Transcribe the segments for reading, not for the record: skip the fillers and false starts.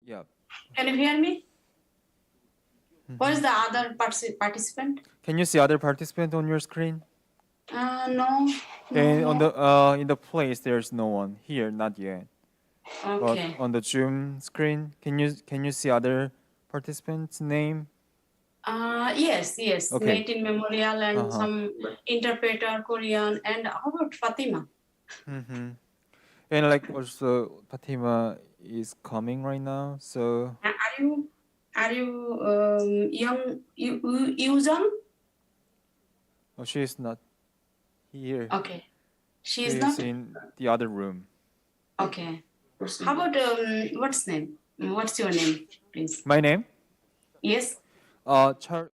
Yeah. Can you hear me? Who is Mhm. the other participant? Can you see other participant on your screen? No, Okay, on the no. in the place there's no one here, not yet. But Okay. on the Zoom screen, can you see other participants' name? Yes, yes. Okay. Native Memorial and Uh-huh. some interpreter Korean. And how about Fatima? Mm-hmm. And like also Fatima is coming right now, so Are you young Yuzon? oh, she is not here. Okay. She She is is not. in the other room. Okay. How about what's name? What's your name, please? My name? Yes. Char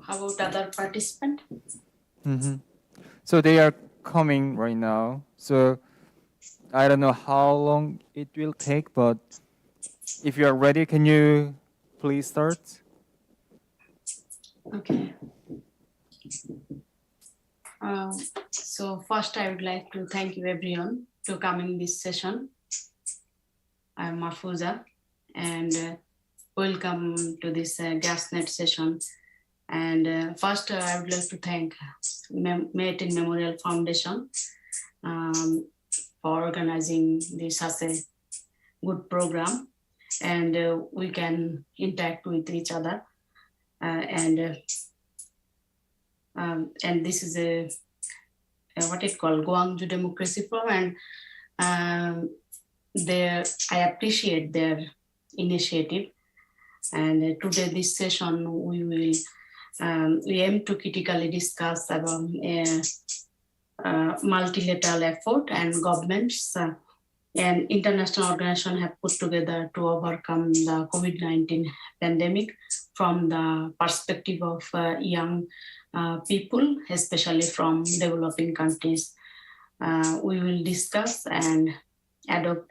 How about other participant? Mm-hmm. So they are coming right now. So I don't know how long it will take, but if you are ready, can you please start? Okay. So first, I would like to thank you everyone to coming this session. I'm Mahfouza, and welcome to this GRAS-Net session. And first, I would like to thank Metin Memorial Foundation for organizing this as a good program, and we can interact with each other. And this is a what it called Gwangju Democracy Forum, and I appreciate their initiative. And today, this session, we aim to critically discuss about multilateral effort and governments and international organizations have put together to overcome the COVID-19 pandemic from the perspective of young people, especially from developing countries. We will discuss and adopt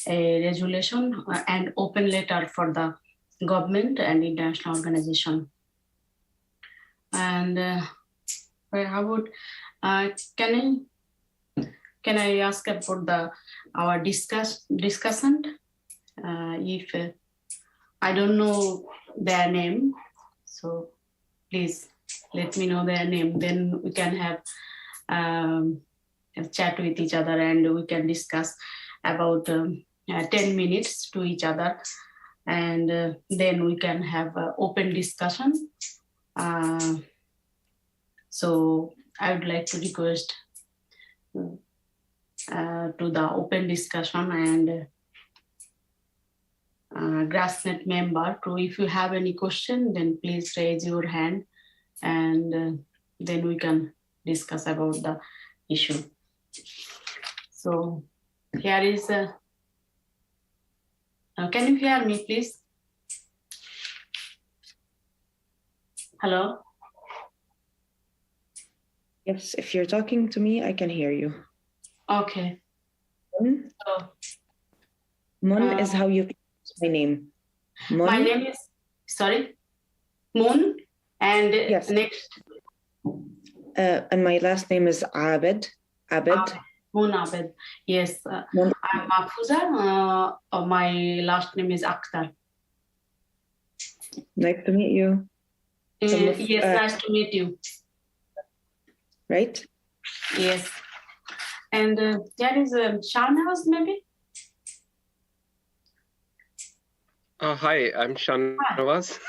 a resolution and open letter for the government and international organization. And how about can I ask about our discussant? If I don't know their name, so please let me know their name. Then we can have a chat with each other and we can discuss about 10 minutes to each other, and then we can have an open discussion. So I would like to request to the open discussion and GRAS-Net member to, if you have any question, then please raise your hand, and then we can discuss about the issue. So here is can you hear me, please? Hello? Yes, if you're talking to me, I can hear you. Okay. Mun, So, Mun is how you pronounce my name. Mun? my name is, sorry, Moon, and Yes. next, And my last name is Abed. Abed. Moon Abed. Yes, Mun. I'm Mahfouza. My last name is Akhtar. Nice to meet you. Yes, nice to meet you. Right? Yes. And there is Shahnaz, maybe? Hi, I'm Shanawaz.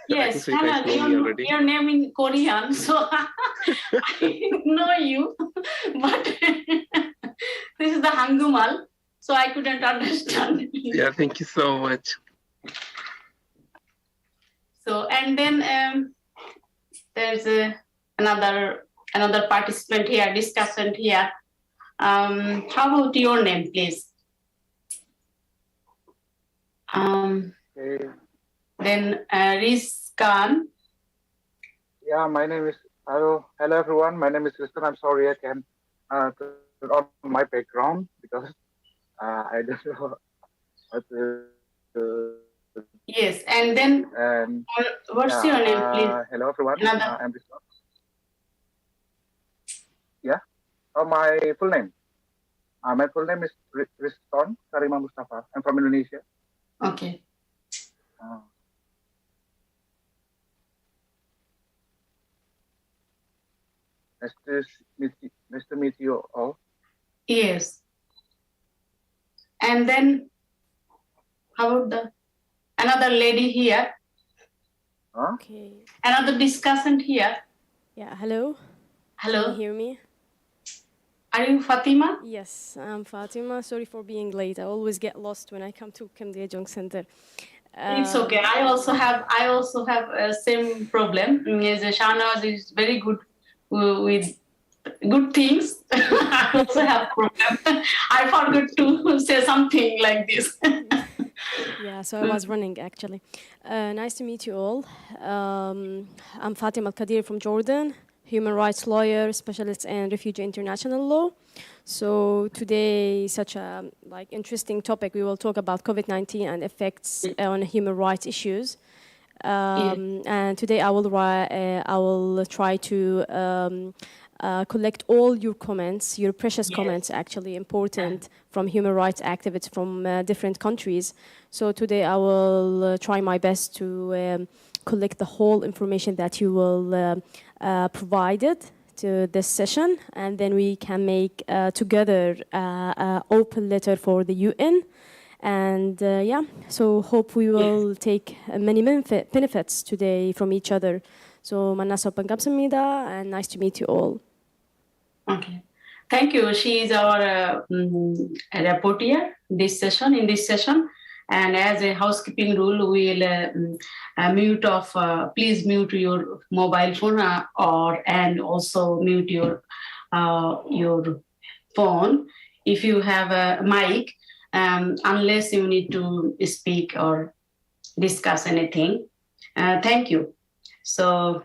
Yes, I think so you guys Shahnaz, know me already. your name in Korean, so I know you, but this is the Hangumal, so I couldn't understand. Yeah, thank you so much. So, and then there's another participant here, discussant here. How about your name, please? Okay. Then Riz Khan. Yeah, my name is hello everyone. My name is Tristan. I'm sorry I can't turn on my background because I don't know how to. Yes, and then what's your name, please? Hello everyone. Another. I'm Tristan. Yeah. Oh, my full name. My full name is Tristan Karima Mustafa. I'm from Indonesia. Okay. Nice to meet you all. Yes. And then how about another lady here? Okay. Another discussant here. Yeah, hello. Hello. Can you hear me? Are you Fatima? Yes, I'm Fatima. Sorry for being late. I always get lost when I come to Camden Jong Center. It's okay. I also have same problem. Shahnaz is very good with good things. I also have problem. I forgot to say something like this. Yeah, so I was running actually. Nice to meet you all. I'm Fatima Al-Kadir from Jordan, human rights lawyer, specialist in refugee international law. So today, such a interesting topic. We will talk about COVID-19 and effects on human rights issues. And today I will try to collect all your comments, your precious comments, actually important from human rights activists from different countries. So today I will try my best to collect the whole information that you will provided to this session, and then we can make together an open letter for the UN. And so hope we will take many benefits today from each other. So manasa pangkamsamnida, and nice to meet you all. Okay, thank you. She is our rapporteur in this session. And as a housekeeping rule, we will please mute your mobile phone and also mute your phone if you have a mic, unless you need to speak or discuss anything. Thank you. So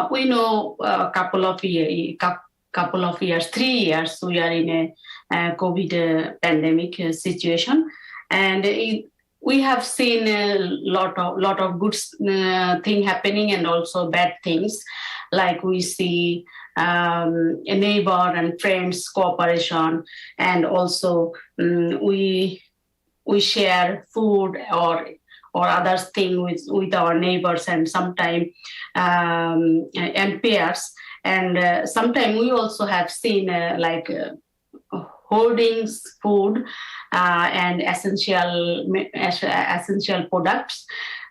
we know a couple of years, 3 years, we are in a COVID pandemic situation, and we have seen a lot of good thing happening and also bad things, like we see a neighbor and friends cooperation, and also we share food or other thing with our neighbors, and sometimes and peers, and sometimes we also have seen hoardings food and essential products,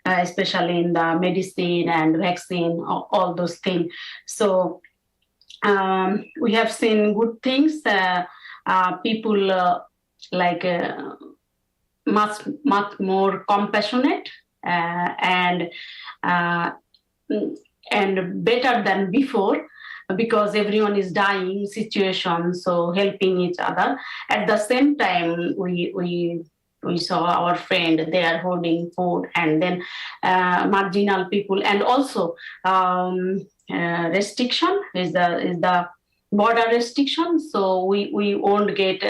especially in the medicine and vaccine, all those things. So we have seen good things. People much more compassionate and better than before, because everyone is dying situation, so helping each other. At the same time, we saw our friend, they are holding food, and then marginal people, and also restriction is the border restriction, so we won't get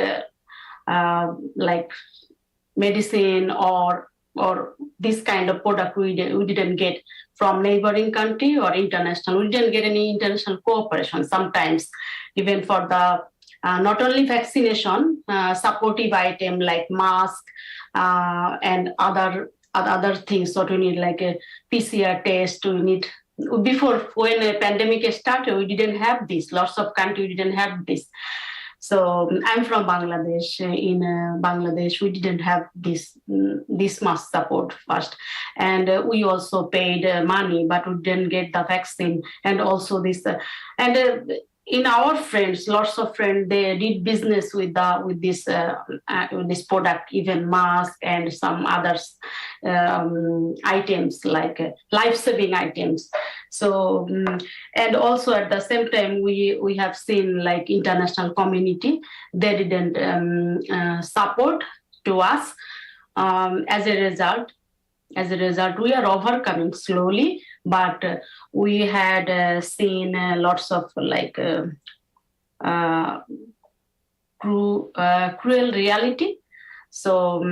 medicine or this kind of product we didn't get from neighboring country or international. We didn't get any international cooperation sometimes, even for the not only vaccination, supportive item like mask and other things. So we need like a PCR test. We need, before when a pandemic started, we didn't have this. Lots of countries didn't have this. So I'm from Bangladesh. In Bangladesh, we didn't have this much support first, and we also paid money, but we didn't get the vaccine. And also this, in our friends, lots of friends, they did business with this product, even mask and some others items like life-saving items. So and also at the same time, we have seen like international community, they didn't support to us. As a result, we are overcoming slowly, but we had seen lots of cruel reality. So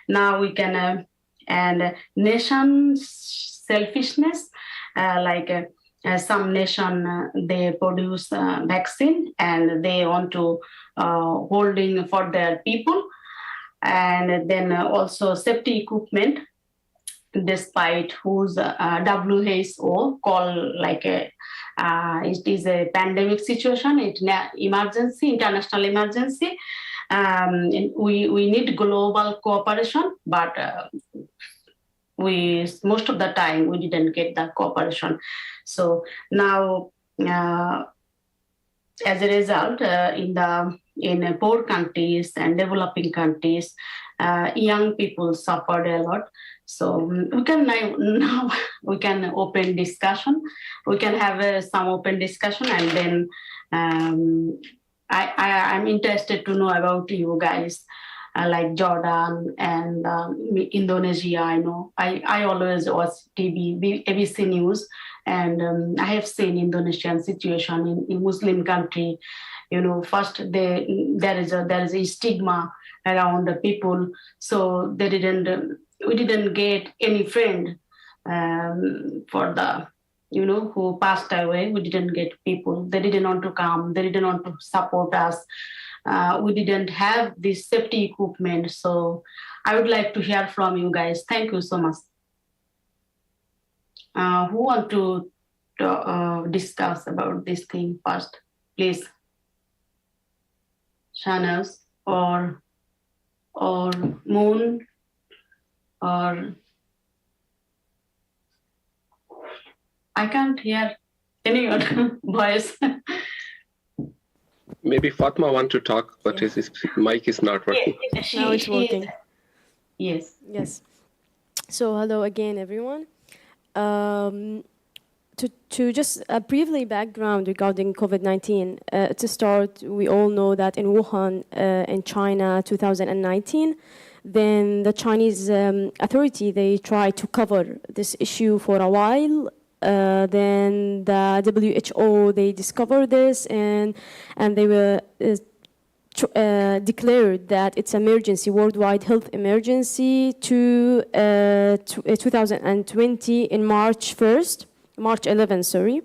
now we can and nation selfishness, some nation they produce vaccine and they want to holding for their people, and then also safety equipment, despite whose WHO call it is a pandemic situation, it's emergency, international emergency. We need global cooperation, but most of the time we didn't get the cooperation. So now, as a result, in poor countries and developing countries, young people suffered a lot. So we can now we can open discussion. We can have some open discussion, and then I'm interested to know about you guys. like Jordan and Indonesia. I know. I always watch TV, ABC News, and I have seen Indonesian situation in Muslim country. First there is a stigma around the people, so we didn't get any friend for the who passed away. We didn't get people. They didn't want to come. They didn't want to support us. We didn't have this safety equipment. So I would like to hear from you guys. Thank you so much. Who want to discuss about this thing first, please? Shanas or Moon or I can't hear any other voice. Maybe Fatma want to talk, but his mic is not working. Now it's working. Yes. Yes. So hello again, everyone. To just briefly background regarding COVID-19. To start, we all know that in Wuhan, in China, 2019, then the Chinese authority, they tried to cover this issue for a while. Then the WHO, they discovered this and they were declared that it's emergency, worldwide health emergency to 2020 in March 11, sorry.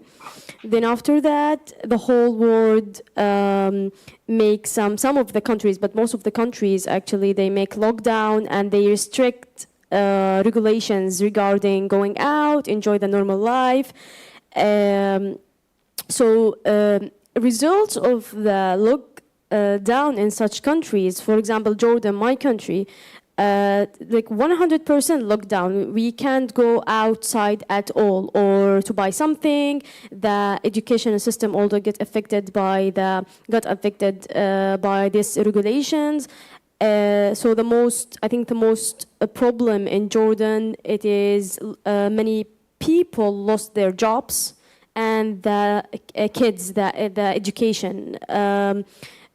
Then after that, the whole world makes some of the countries, but most of the countries actually, they make lockdown and they restrict regulations regarding going out, enjoy the normal life. Results of the lockdown in such countries, for example, Jordan, my country, like 100% lockdown. We can't go outside at all or to buy something. The education system also got affected by these regulations. So the most problem in Jordan, it is many people lost their jobs and the kids, the education.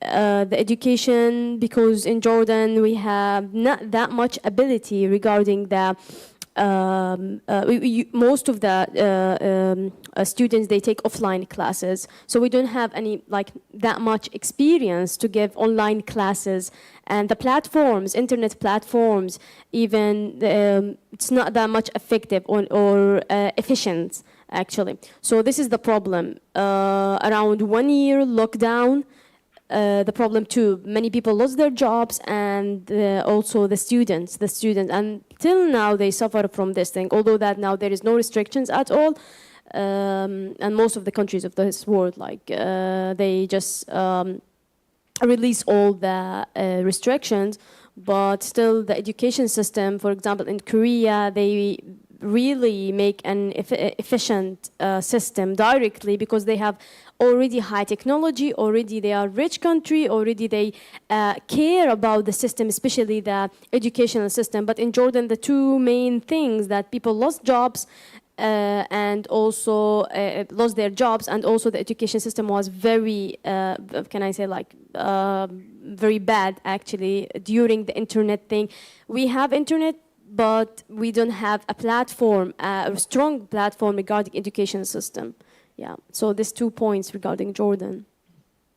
The education, because in Jordan we have not that much ability regarding the most of the students, they take offline classes, so we don't have any that much experience to give online classes, and the platforms, internet platforms, even it's not that much effective or efficient actually. So this is the problem. Around 1 year lockdown. The problem too, many people lost their jobs, and also the students, and till now they suffer from this thing, although that now there is no restrictions at all, and most of the countries of this world, they just release all the restrictions, but still the education system, for example, in Korea, they really make an efficient system directly, because they have already high technology, already they are rich country, already they care about the system, especially the educational system. But in Jordan, the two main things that people lost jobs and also lost their jobs, and also the education system was very, very bad actually during the internet thing. We have internet, but we don't have a platform, a strong platform regarding education system. Yeah, so these 2 points regarding Jordan.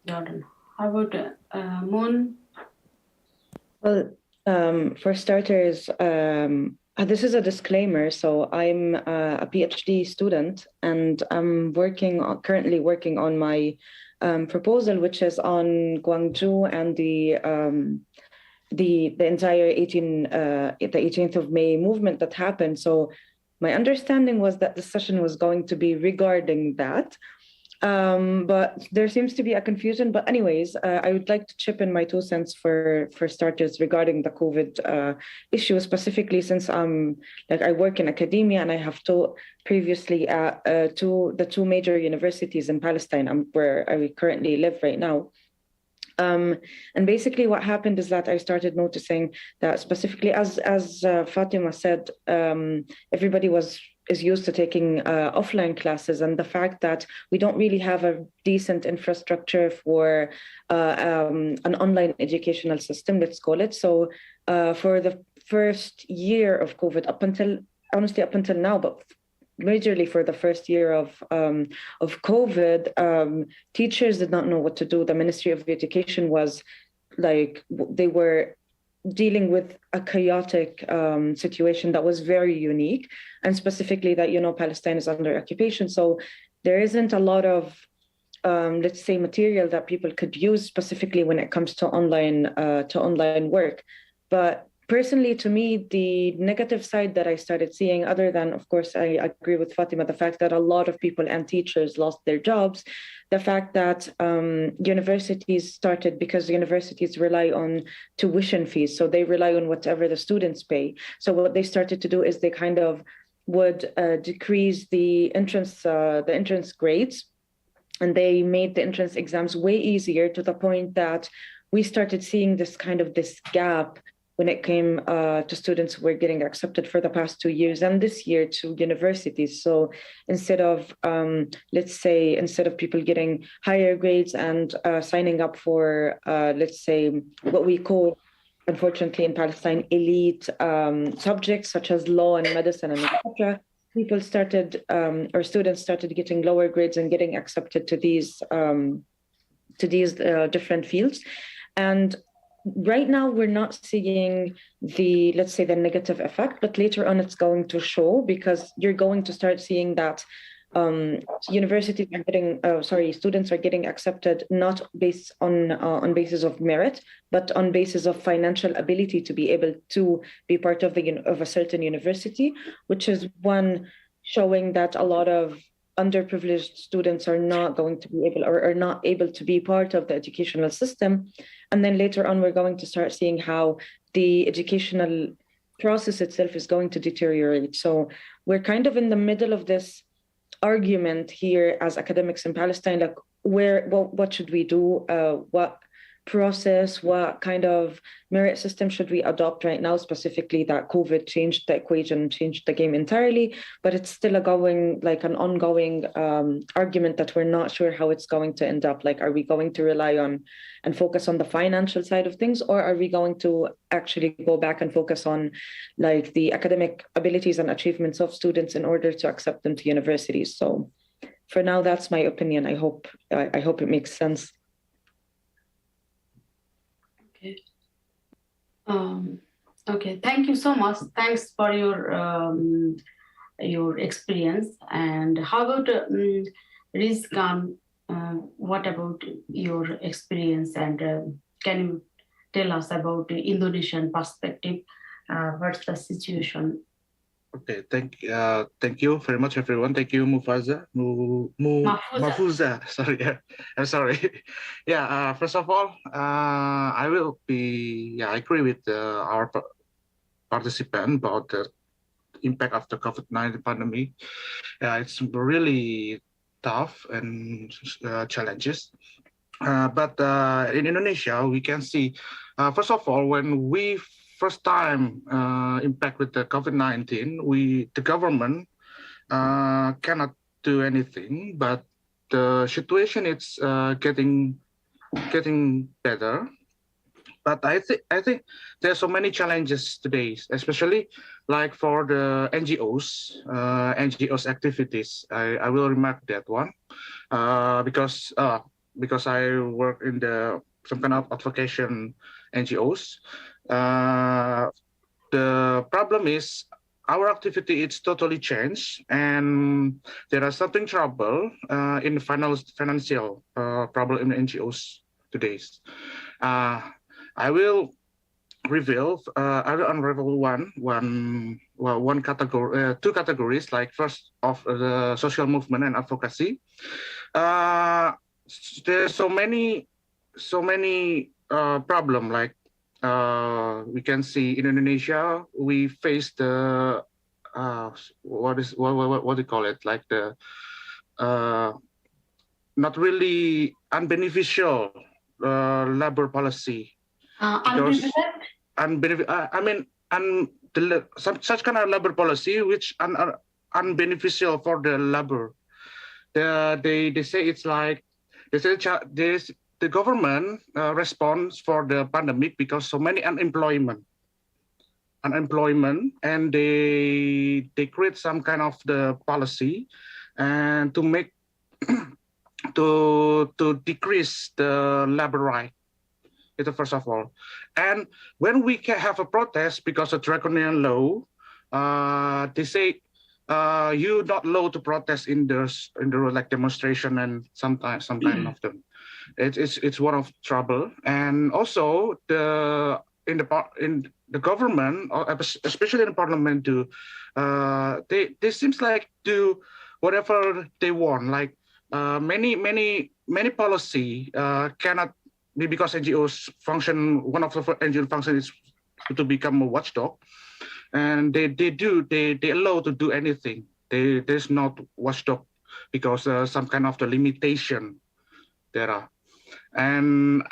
Jordan. How about Moon? Well, for starters, this is a disclaimer. So I'm a PhD student, and I'm currently working on my proposal, which is on Gwangju and the entire 18th of May movement that happened. So my understanding was that the session was going to be regarding that, but there seems to be a confusion. But anyways, I would like to chip in my 2 cents for starters regarding the COVID issue, specifically since I work in academia and I have taught previously at the 2 major universities in Palestine, where I currently live right now. And basically what happened is that I started noticing that, specifically as Fatima said, everybody was is used to taking offline classes, and the fact that we don't really have a decent infrastructure for an online educational system, let's call it. So for the first year of COVID, up until now, but majorly for the first year of COVID, teachers did not know what to do. The Ministry of Education was like, they were dealing with a chaotic situation that was very unique, and specifically that, Palestine is under occupation. So there isn't a lot of, let's say, material that people could use specifically when it comes to online work. But personally, to me, the negative side that I started seeing, other than, of course, I agree with Fatima, the fact that a lot of people and teachers lost their jobs, the fact that universities started, because universities rely on tuition fees, so they rely on whatever the students pay. So what they started to do is they kind of would decrease the entrance grades, and they made the entrance exams way easier, to the point that we started seeing this gap when it came to students who were getting accepted for the past 2 years and this year to universities. So instead of, instead of people getting higher grades and signing up for, what we call, unfortunately in Palestine, elite subjects such as law and medicine and etc., people started, or students started getting lower grades and getting accepted to these different fields. And right now, we're not seeing the negative effect, but later on it's going to show, because you're going to start seeing that universities are getting, students are getting accepted not based on basis of merit, but on basis of financial ability to be able to be part of a certain university, which is one showing that a lot of underprivileged students are not going to be able, or are not able to be part of the educational system. And then later on, we're going to start seeing how the educational process itself is going to deteriorate. So we're kind of in the middle of this argument here as academics in Palestine, like what should we do? What process, what kind of merit system should we adopt right now, specifically that COVID changed the equation, changed the game entirely, but it's still an ongoing argument that we're not sure how it's going to end up. Like, are we going to rely on and focus on the financial side of things, or are we going to actually go back and focus on like the academic abilities and achievements of students in order to accept them to universities? So for now, that's my opinion. I hope it makes sense. Okay, thank you so much. Thanks for your experience. And how about Rizkan? What about your experience? And can you tell us about the Indonesian perspective? What's the situation? Okay, thank you very much, everyone. Thank you, Mufaza. Mahfuza. Sorry, I'm sorry. Yeah, first of all, I agree with our participant about the impact of the COVID-19 pandemic. It's really tough and challenges. But in Indonesia, we can see, first of all, when we first time impact with the COVID-19, the government cannot do anything, but the situation is getting better. But I think there's so many challenges today, especially like for the NGOs activities. I will remark that one because I work in some kind of advocation NGOs. The problem is our activity is totally changed, and there are something trouble in financial problem in NGOs today. I will unravel one category, two categories. Like first of the social movement and advocacy. There's so many problem. Like we can see in Indonesia, we face the what do you call it? Like the not really unbeneficial labor policy. Such kind of labor policy which unbeneficial for the labor. They say it's like the government responds for the pandemic because so many unemployment, and they create some kind of the policy and to make to decrease the labor right. It's the first of all. And when we can have a protest because of draconian law, they say you're not allowed to protest in the like demonstration and sometimes some kind of them. It's one of trouble. And also in the government, or especially in the parliament, they seems like do whatever they want. Like many policy cannot be, because NGOs function. One of the NGO function is to become a watchdog, and they allow to do anything. There's not watchdog because some kind of the limitation there are, and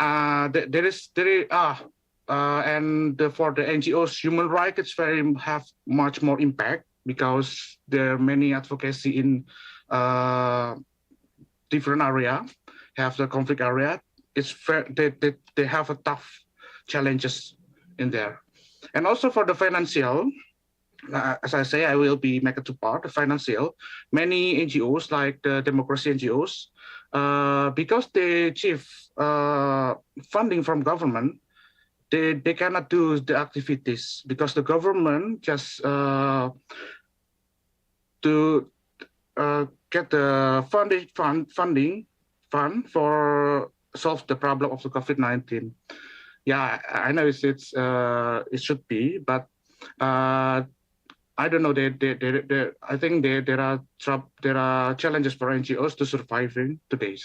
and for the NGOs human rights, it's have much more impact because there are many advocacy in different area, have the conflict area. It's fair, they have a tough challenges in there. And also for the financial, as I say, I will be make it to part the financial. Many NGOs like the democracy NGOs, because they achieve funding from government, they cannot do the activities because the government just to get the funding for solve the problem of the COVID-19. Yeah, I know it should be, but I don't know. I think there are challenges for NGOs to surviving today.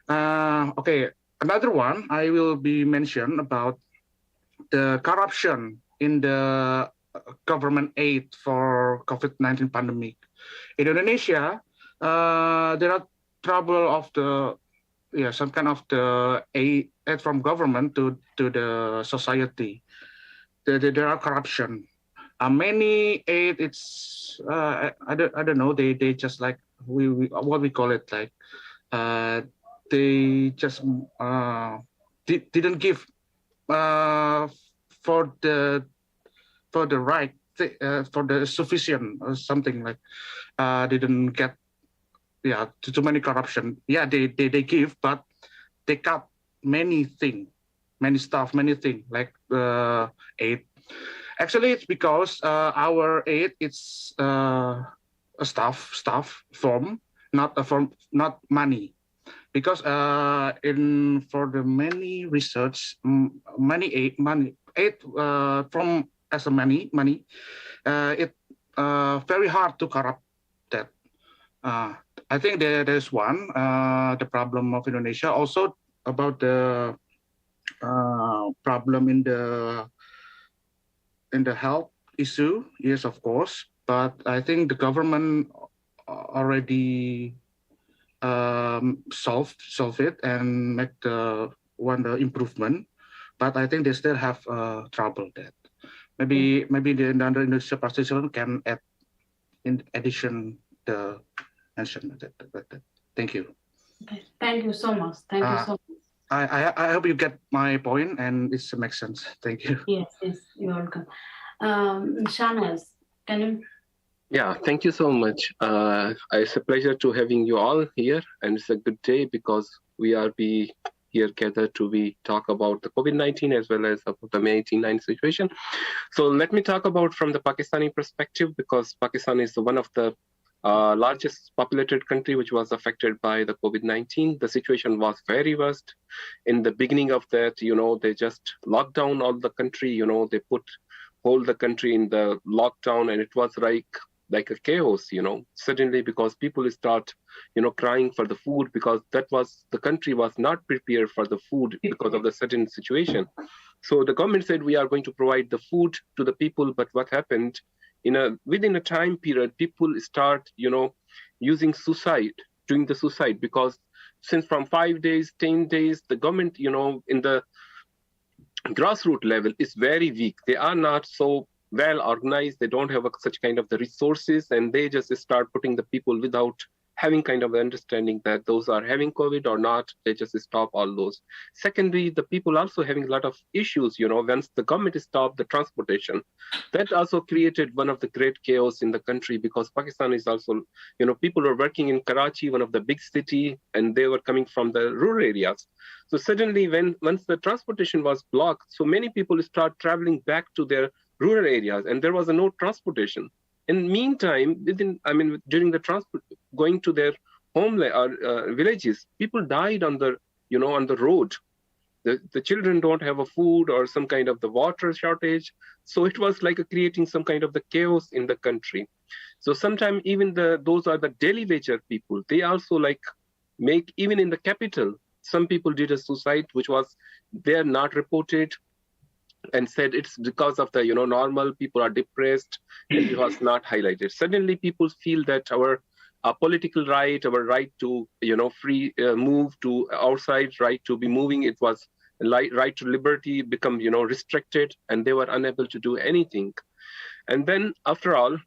Okay, another one I will be mentioned about the corruption in the government aid for COVID-19 pandemic. In Indonesia, there are trouble of the some kind of the aid from government to the society. There are corruption. Many aid, it's I don't know. They just like what we call it, like they just didn't give for the right for the sufficient or something, like didn't get too many corruption. Yeah, they give, but they cut many things like aid. Actually, it's because our aid it's a staff form, not money. Because for the many research, money aid from as a money, it very hard to corrupt that. I think there's one the problem of Indonesia, also about the problem in the health issue. Yes, of course, but I think the government already solve it and make the improvement, but I think they still have trouble that maybe the Indonesia participant can add in addition the mention that. Thank you. Okay. Thank you so much. Thank you so much. I hope you get my point and it makes sense. Thank you. Yes, you're welcome. Shahnaz, can you? Yeah, thank you so much. It's a pleasure to having you all here, and it's a good day because we are here gathered to talk about the COVID-19 as well as about the May 1899 situation. So let me talk about from the Pakistani perspective, because Pakistan is one of the largest populated country which was affected by the COVID-19. The situation was very worst. In the beginning of that, they just locked down all the country, they put whole the country in the lockdown, and it was like a chaos, suddenly, because people start, crying for the food, because the country was not prepared for the food because of the certain situation. So the government said we are going to provide the food to the people, but what happened? Within a time period, people start, doing the suicide, because since from 5 days, 10 days, the government, in the grassroots level is very weak. They are not so well organized. They don't have such kind of the resources, and they just start putting the people without having kind of understanding that those are having COVID or not. They just stop all those. Secondly, the people also having a lot of issues, once the government stopped the transportation, that also created one of the great chaos in the country, because Pakistan is also, people were working in Karachi, one of the big city, and they were coming from the rural areas. So suddenly once the transportation was blocked, so many people start traveling back to their rural areas, and there was no transportation. In meantime, during the transport, going to their homeland or villages, people died on the, on the road. The children don't have a food or some kind of the water shortage. So it was like creating some kind of the chaos in the country. So sometimes even those are the daily wager people. They also make, even in the capital, some people did a suicide, which was, they are not reported, and said it's because of the normal people are depressed, and it was not highlighted. Suddenly people feel that our political right, our right to free move to outside, right to be moving, it was right to liberty become restricted, and they were unable to do anything. And then after all,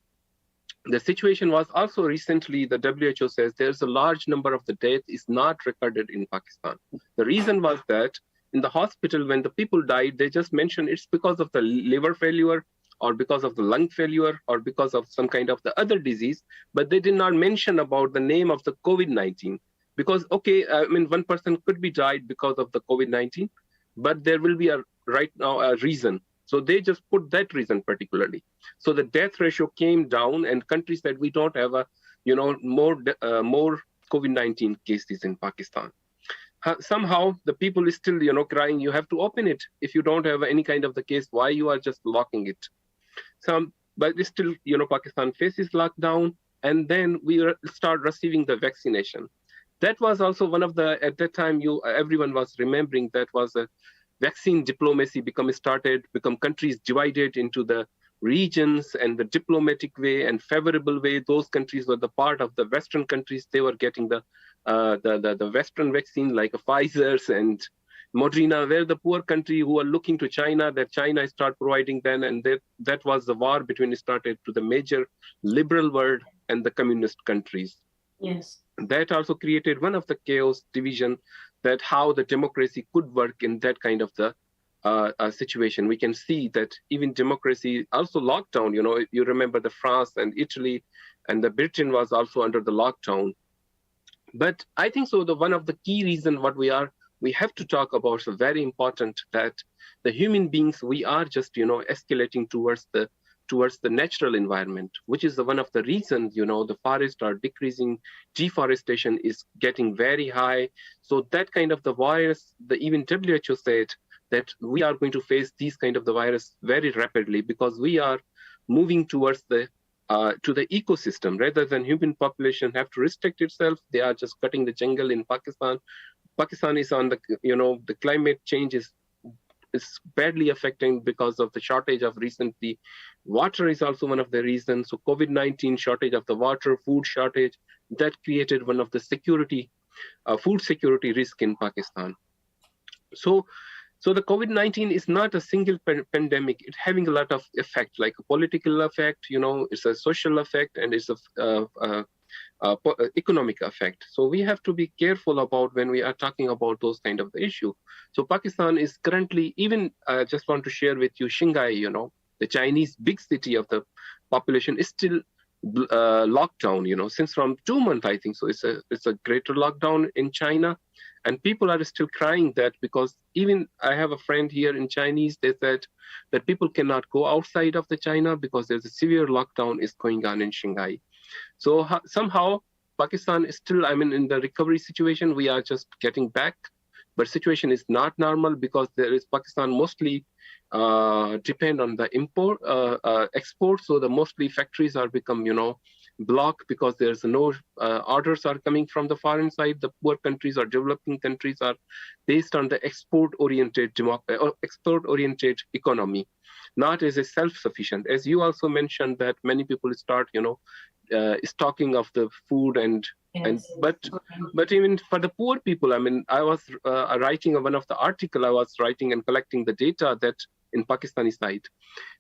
the situation was also recently, the WHO says there's a large number of the death is not recorded in Pakistan. The reason was that in the hospital, when the people died, they just mentioned it's because of the liver failure, or because of the lung failure, or because of some kind of the other disease, but they did not mention about the name of the COVID-19. Because, one person could be died because of the COVID-19, but there will be right now a reason. So they just put that reason particularly. So the death ratio came down, and countries said we don't have more COVID-19 cases in Pakistan. Somehow the people is still crying, you have to open it. If you don't have any kind of the case, why you are just locking it? But it's still Pakistan faces lockdown, and then we start receiving the vaccination. That was also one of the, at that time everyone was remembering, that was a vaccine diplomacy become countries divided into the regions, and the diplomatic way and favorable way, those countries were the part of the Western countries. They were getting the Western vaccine like Pfizer's and Moderna, where the poor country who are looking to China, that China start providing then, and that was the war between started to the major liberal world and the communist countries. Yes. That also created one of the chaos division, that how the democracy could work in that kind of the situation. We can see that even democracy also lockdown, you remember the France and Italy and the Britain was also under the lockdown. But I think so one of the key reasons what we have to talk about is very important, that the human beings, we are just, escalating towards the natural environment, which is one of the reasons, the forests are decreasing, deforestation is getting very high. So that kind of the virus, even WHO said that we are going to face these kind of the virus very rapidly, because we are moving towards to the ecosystem, rather than human population have to restrict itself. They are just cutting the jungle in Pakistan. Pakistan is on the climate change is badly affecting because of the shortage of recently. Water is also one of the reasons. So COVID-19 shortage of the water, food shortage, that created one of the food security risk in Pakistan. So the COVID-19 is not a single pandemic. It's having a lot of effect, like a political effect, it's a social effect, and it's a economic effect. So we have to be careful about when we are talking about those kind of the issue. So Pakistan is currently, even I just want to share with you, Shanghai, the Chinese big city of the population is still locked down, since from 2 months, I think. So it's a greater lockdown in China, and people are still crying that, because even I have a friend here in Chinese, they said that people cannot go outside of the China because there's a severe lockdown is going on in Shanghai. So somehow Pakistan is still, in the recovery situation. We are just getting back, but situation is not normal, because Pakistan mostly depend on the export. So the mostly factories are become, blocked, because there's no orders are coming from the foreign side. The poor countries or developing countries are based on the export-oriented economy, not as a self-sufficient. As you also mentioned, that many people start, stocking of the food but even for the poor people, I was writing one of the article I was writing and collecting the data, that in Pakistani side.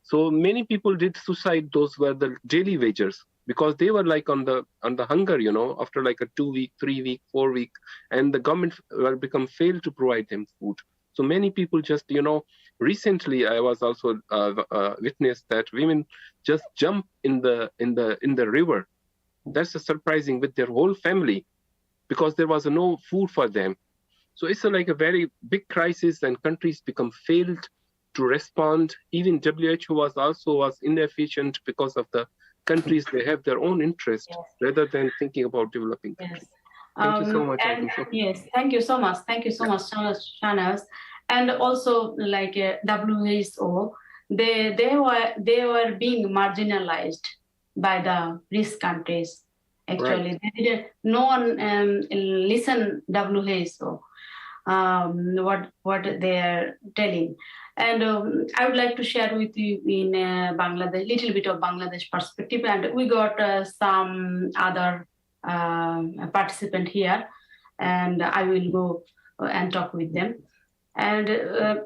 So many people did suicide. Those were the daily wagers, because they were like on the hunger, you know, after like a 2 week, 3 week, 4 week, and the government will failed to provide them food. So many people just, you know, recently I was also witnessed that women just jump in the river. That's surprising, with their whole family, because there was no food for them. So it's like a very big crisis, and countries failed to respond. Even WHO was inefficient because of the countries, they have their own interest, yes, rather than thinking about developing countries. yes. Thank you so much. And yes, thank you so much. Thank you so much, Shahnaz. And also, like WHO, they were being marginalized by the rich countries. Actually, Right. they didn't. No one listen WHO. What they are telling. And I would like to share with you in Bangladesh, little bit of Bangladesh perspective. And we got some other participant here, and I will go and talk with them. And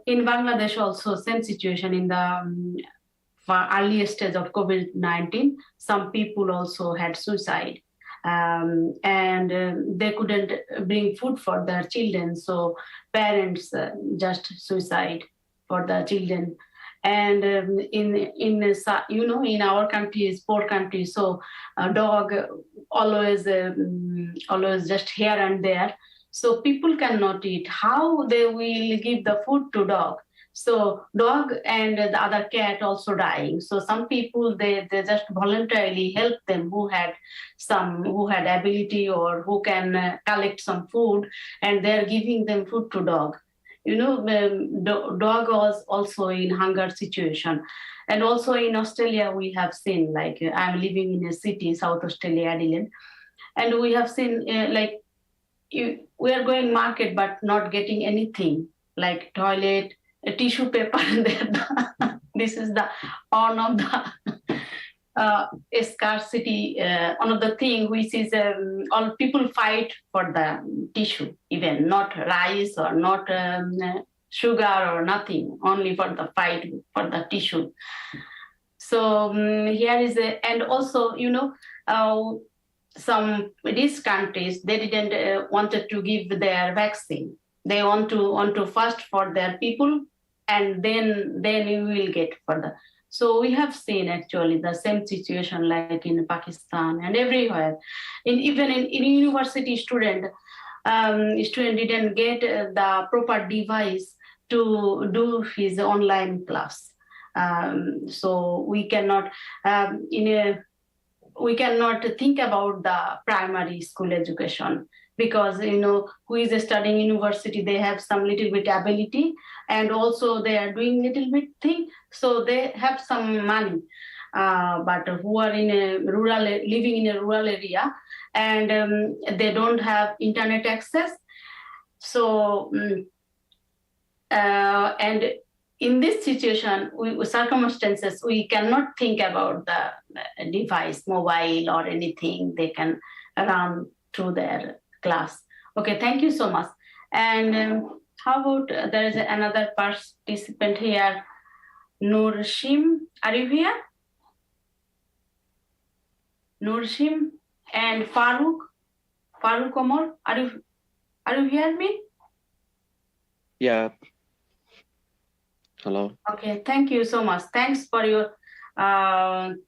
in Bangladesh also, same situation in the early stage of COVID-19, some people also had suicide. And they couldn't bring food for their children, so parents just suicide for the children. And in our country is poor country, so a dog always just here and there, so people cannot eat. How they will give the food to dog? So dog and the other cat also dying. So some people they just voluntarily help them who had ability or who can collect some food, and they're giving them food to dog. You know, dog was also in hunger situation. And also in Australia, we have seen, like I'm living in a city, South Australia, Adelaide, and we have seen we are going market but not getting anything, like toilet, tissue paper. This is the one of the scarcity, one of the thing which is all people fight for the tissue, even not rice or not sugar or nothing, only for the fight for the tissue. So here is and also, you know, some these countries, they didn't wanted to give their vaccine. They want to first for their people, and then you will get further. So we have seen actually the same situation like in Pakistan and everywhere. Even in university student didn't get the proper device to do his online class. So we cannot we cannot think about the primary school education, because you know who is studying university, they have some little bit ability, and also they are doing little bit thing, so they have some money. But who are in a living in a rural area, and they don't have internet access. So and in this situation, circumstances, we cannot think about the device, mobile or anything they can run through their class. Okay, thank you so much. And how about there is another participant here, Nurshim. Are you here? Nurshim and Farooq Omar, are you hear me? Yeah. Hello. Okay, thank you so much. Thanks for your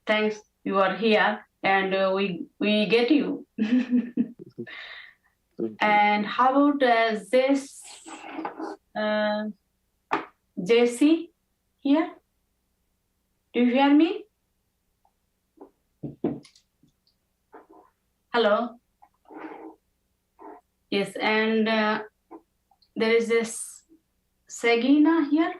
thanks. You are here, and we get you. And how about this JC here? Do you hear me? Hello. Yes, and there is this Sagina here.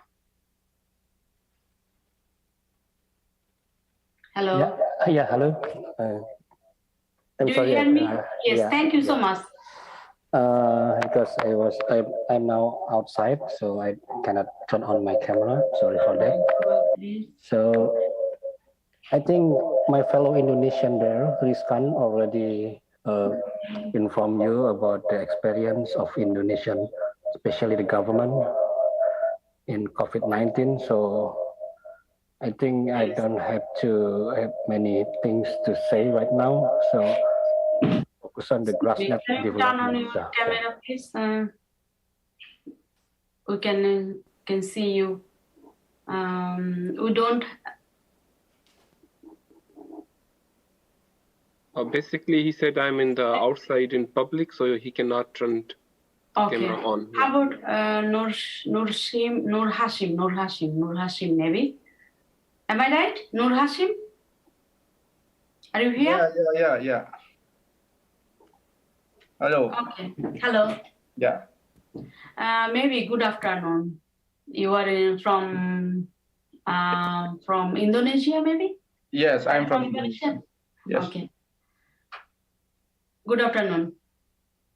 Hello. Yeah, hello. I'm Do sorry. you hear me? Yes, yeah, thank you so much. Because I'm now outside, so I cannot turn on my camera. Sorry for that. So I think my fellow Indonesian there, Rizkan, already informed you about the experience of Indonesian, especially the government. in COVID-19. So I think I don't have to have many things to say right now. So focus on the GRAS-Net Can you turn on development. your camera, please? We can see you. We don't. Basically, he said I'm in the outside in public, so he cannot turn the camera on. How about Nur Hashim, maybe? Am I right? Nur Hashim? Are you here? Yeah. Hello. Okay. Hello. Yeah. Maybe good afternoon. You are from Indonesia, maybe? Yes, I'm from Indonesia. Yes. Okay. Good afternoon.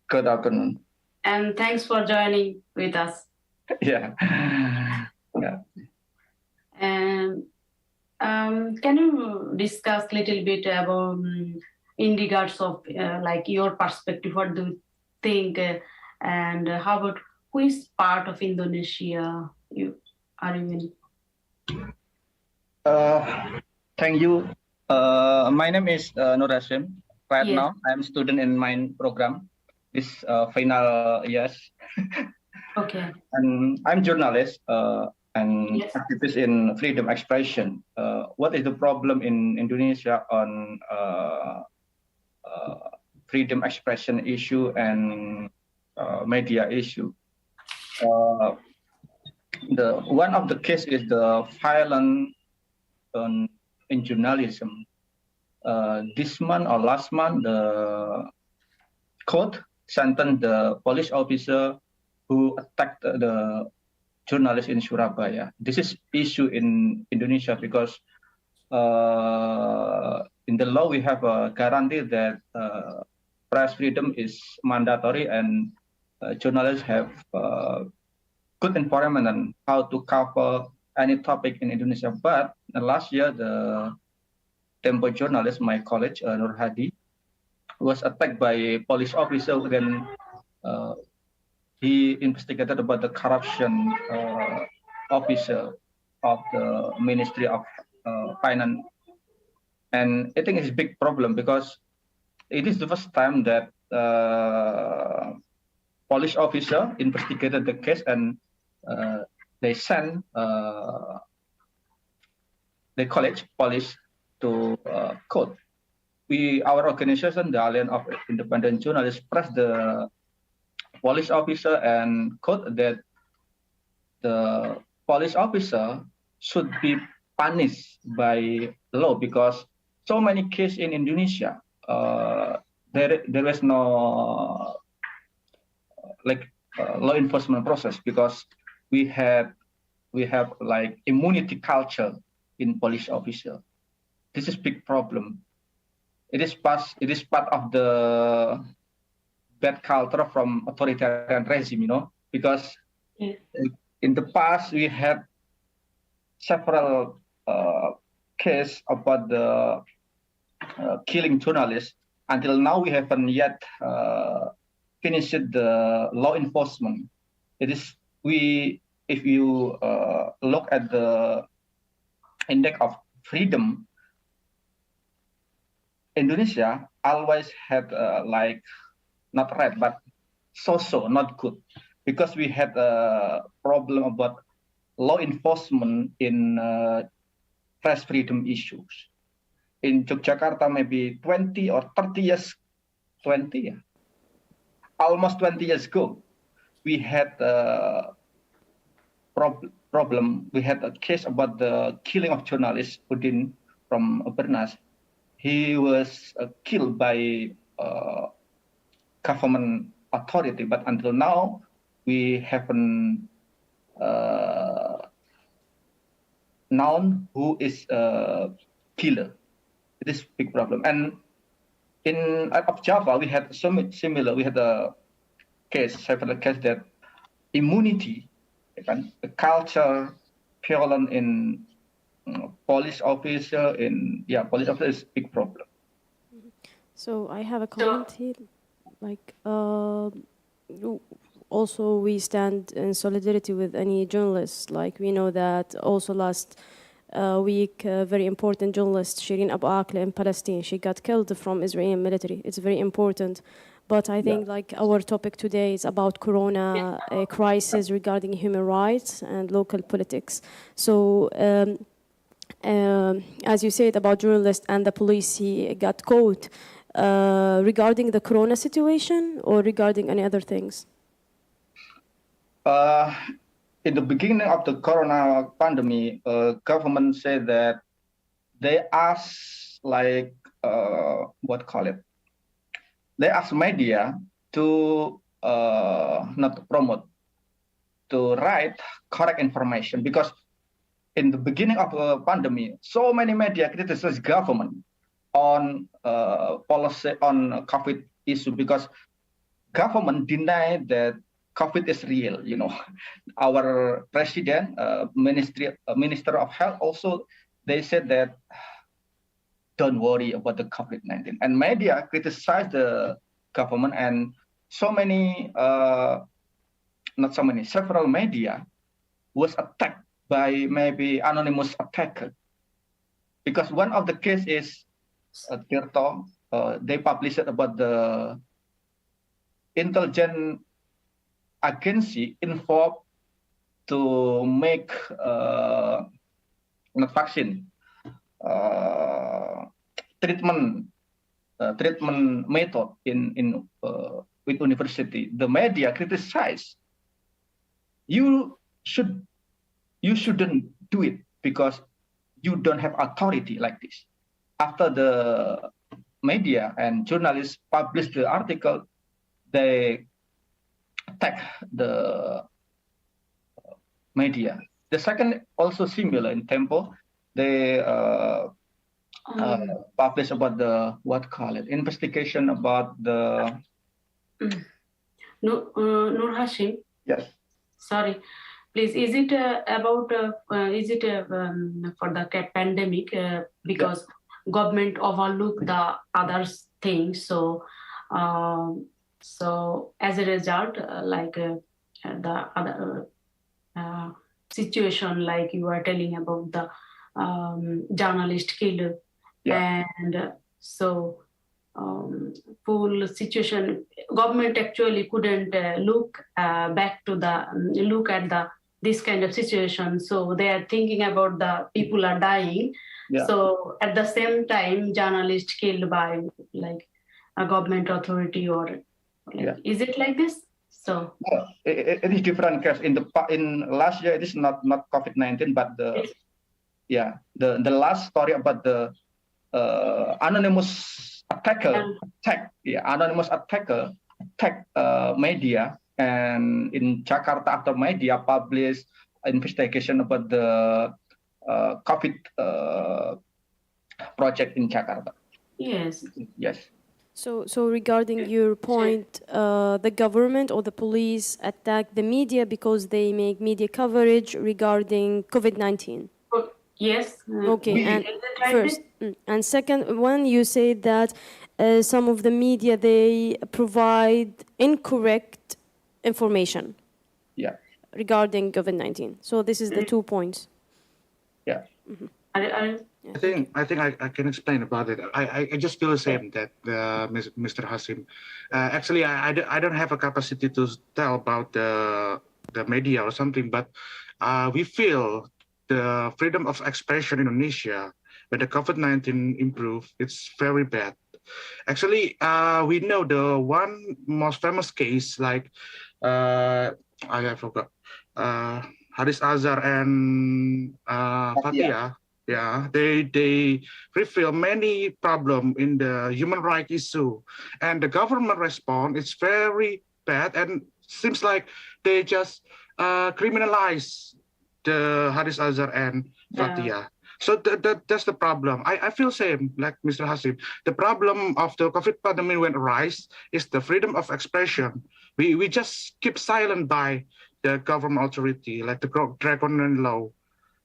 Good afternoon. And thanks for joining with us. Yeah. And can you discuss a little bit about in regards of like your perspective? What do you think? And how about which part of Indonesia you are in? Thank you. My name is Nur Hashim. Right now, I'm a student in my program. This final years. Okay. And I'm journalist and activist in freedom expression. What is the problem in Indonesia on freedom expression issue and media issue? The one of the case is the violence in journalism. This month or last month, the court sentenced the police officer who attacked the journalist in Surabaya. This is issue in Indonesia because in the law we have a guarantee that press freedom is mandatory and journalists have good environment on how to cover any topic in Indonesia. But last year, the Tempo journalist, my college, Nur Hadi, was attacked by a police officer. Then he investigated about the corruption officer of the Ministry of Finance. And I think it's a big problem because it is the first time that police officer investigated the case and they sent the college police to court. Our organization, the Alliance of Independent Journalists, pressed the police officer and court that the police officer should be punished by law because so many cases in Indonesia, there is no law enforcement process because we have like immunity culture in police officer. This is big problem. It is part of the bad culture from authoritarian regime, because in the past we had several cases about the killing journalists. Until now, we haven't yet finished the law enforcement. If you look at the index of freedom, Indonesia always had not red, but so not good, because we had a problem about law enforcement in press freedom issues. In Yogyakarta, maybe 20 or 30 years, almost 20 years ago, we had a problem. We had a case about the killing of journalist Udin from Bernas. He was killed by government authority, but until now, we haven't known who is killer. It is a big problem. And in of Java, we had similar. We had a several case that immunity, the culture, violence in police officer police officer is a big problem. So I have a comment here, like also we stand in solidarity with any journalists. Like we know that also last week, very important journalist Shireen Abu Akleh in Palestine, she got killed from Israeli military. It's very important. But I think like our topic today is about corona crisis regarding human rights and local politics. So as you said about journalists and the police, he got caught regarding the corona situation or regarding any other things? In the beginning of the corona pandemic, government said that they asked like they asked media to not to promote, to write correct information, because in the beginning of the pandemic, so many media criticized government on policy on COVID issue, because government denied that COVID is real. You know, our president, minister of health also, they said that don't worry about the COVID-19. And media criticized the government, and so many, not so many, several media was attacked by maybe anonymous attacker. Because one of the case is Tirto, they published about the intelligence agency involved to make not vaccine, treatment method in with university. The media criticize, you shouldn't do it because you don't have authority like this. After the media and journalists published the article, they attack the media. The second also similar in tempo. They publish about the investigation about the Nur Hashim. Yes. Sorry, please. Is it about? Is it for the pandemic? Because government overlook the other things. So, so as a result, like the other situation, like you are telling about the journalist killed, and so full situation, government actually couldn't look back to the look at the this kind of situation. So they are thinking about the people are dying. So at the same time, journalist killed by like a government authority, or like, is it like this? So it is different case. In last year, it is not COVID-19, but the last story about the anonymous attacker attack media, and in Jakarta after media published investigation about the COVID project in Jakarta. Yes. So regarding your point, the government or the police attack the media because they make media coverage regarding COVID-19. Yes. Okay, and first, and second, when you say that some of the media, they provide incorrect information regarding COVID-19. So this is the 2 points. I think I can explain about it. I just feel the same that Mr. Hasim. Actually, I don't have a capacity to tell about the media or something, but we feel the freedom of expression in Indonesia, when the COVID-19 improved, it's very bad. Actually, we know the one most famous case, like I forgot, Haris Azhar and Fathia. They reveal many problems in the human rights issue, and the government response is very bad, and seems like they just criminalize the Haris Azhar and Fathia. So that's the problem. I feel same like Mr. Hasim. The problem of the COVID pandemic when rise is the freedom of expression. We just keep silent by the government authority, like the draconian law.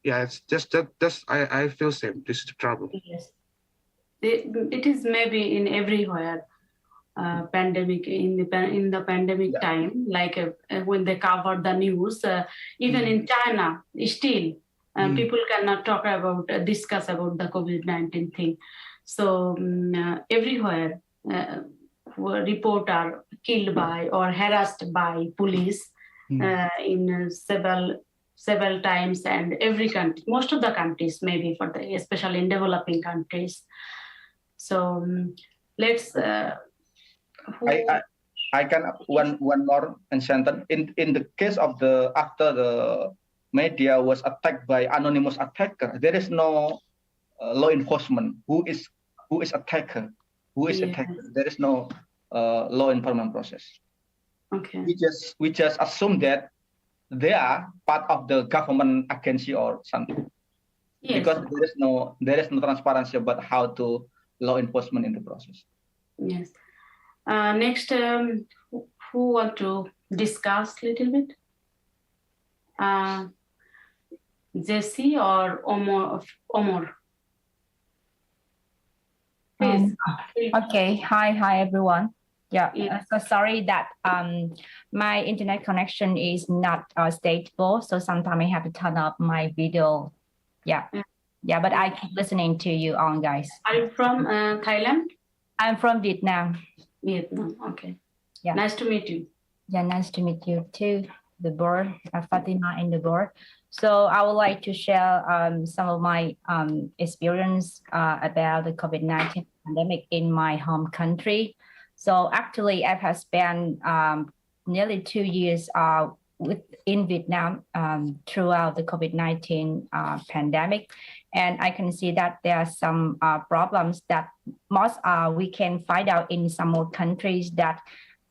Yeah, it's just that's I feel same. This is the trouble. Yes, it is maybe in everywhere. pandemic in the pandemic time, like when they covered the news, even in China, still people cannot talk about discuss about the COVID-19 thing. So everywhere, reports are killed by or harassed by police in several times, and every country, most of the countries, maybe for the especially in developing countries. So let's. I can one more sentence. In the case of the after the media was attacked by anonymous attacker, there is no law enforcement who is attacker, attacker. There is no law enforcement process. Okay. We just assume that they are part of the government agency or something. Yes. Because there is no transparency about how to law enforcement in the process. Yes. Next, who want to discuss a little bit? Jesse or Omar? Please. Okay. Hi, everyone. Yeah. So sorry that my internet connection is not stable, so sometimes I have to turn off my video. Yeah. But I keep listening to you on, guys. Are you from Thailand? I'm from Vietnam. Vietnam. Okay. Yeah. Nice to meet you. Yeah, nice to meet you too, the board, Fatima and the board. So I would like to share some of my experience about the COVID-19 pandemic in my home country. So actually, I have spent nearly 2 years in Vietnam throughout the COVID-19 pandemic. And I can see that there are some problems that most we can find out in some more countries that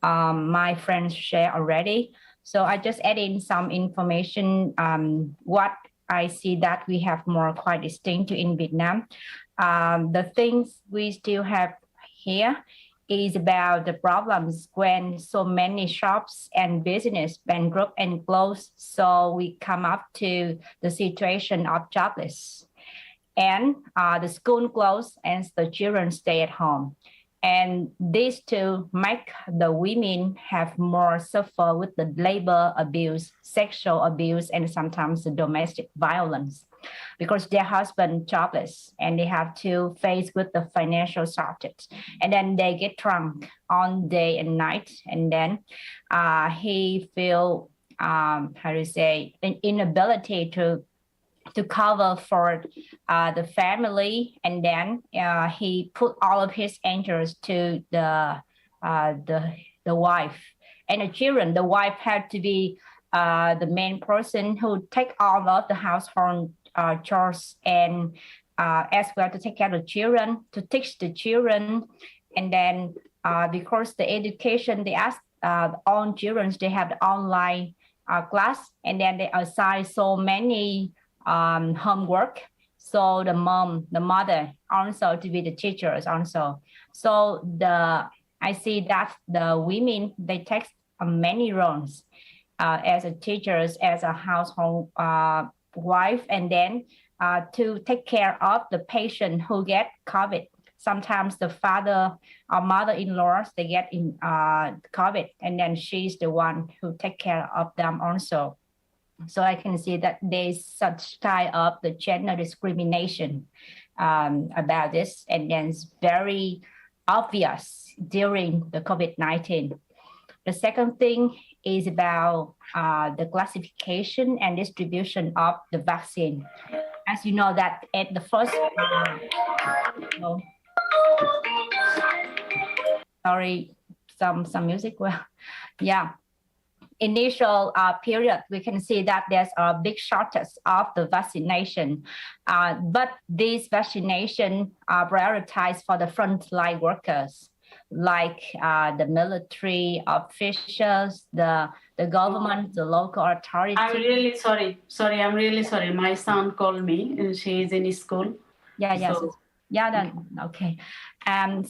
my friends share already. So I just add in some information, what I see that we have more quite distinct in Vietnam. The things we still have here is about the problems when so many shops and business bankrupt and close. So we come up to the situation of jobless. And the school closed and the children stay at home. And these two make the women have more suffer with the labor abuse, sexual abuse, and sometimes the domestic violence because their husband jobless and they have to face with the financial shortage. And then they get drunk on day and night. And then he feel, how to say, an inability to cover for the family, and then he put all of his interests to the wife and the children. The wife had to be the main person who take all of the household chores and as well to take care of the children, to teach the children, and then because the education they ask all children, they have the online class, and then they assign so many homework. So the mother also to be the teachers also. So I see that the women, they take many roles as a teachers, as a household wife, and then to take care of the patient who get COVID. Sometimes the father or mother-in-laws, they get in COVID, and then she's the one who take care of them also. So I can see that there's such kind of the gender discrimination about this, and then it's very obvious during the COVID-19. The second thing is about the classification and distribution of the vaccine. As you know that at the first, sorry, some music. Well, yeah. Initial period, we can see that there's a big shortage of the vaccination, but these vaccination are prioritized for the frontline workers, like the military officials, the government, the local authorities. I'm really sorry. I'm really sorry. My son called me, and she is in school. Yeah. So, yeah, then okay. And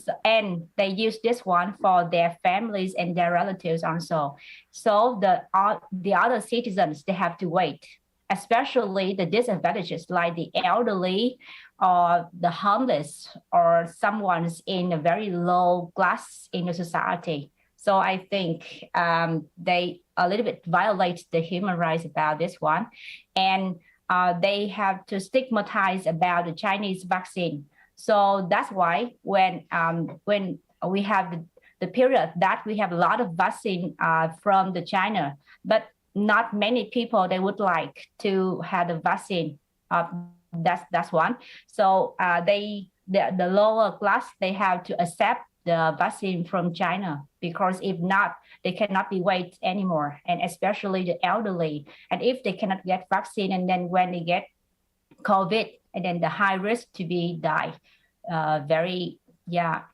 they use this one for their families and their relatives also. So the other citizens, they have to wait especially the disadvantages like the elderly or the homeless or someone's in a very low class in the society. So I think they a little bit violate the human rights about this one. And they have to stigmatize about the Chinese vaccine. So that's why when we have the period that we have a lot of vaccine from the China, but not many people they would like to have the vaccine. That's one. So the lower class they have to accept the vaccine from China, because if not, they cannot be wait anymore, and especially the elderly. And if they cannot get vaccine, and then when they get COVID, and then the high risk to be die,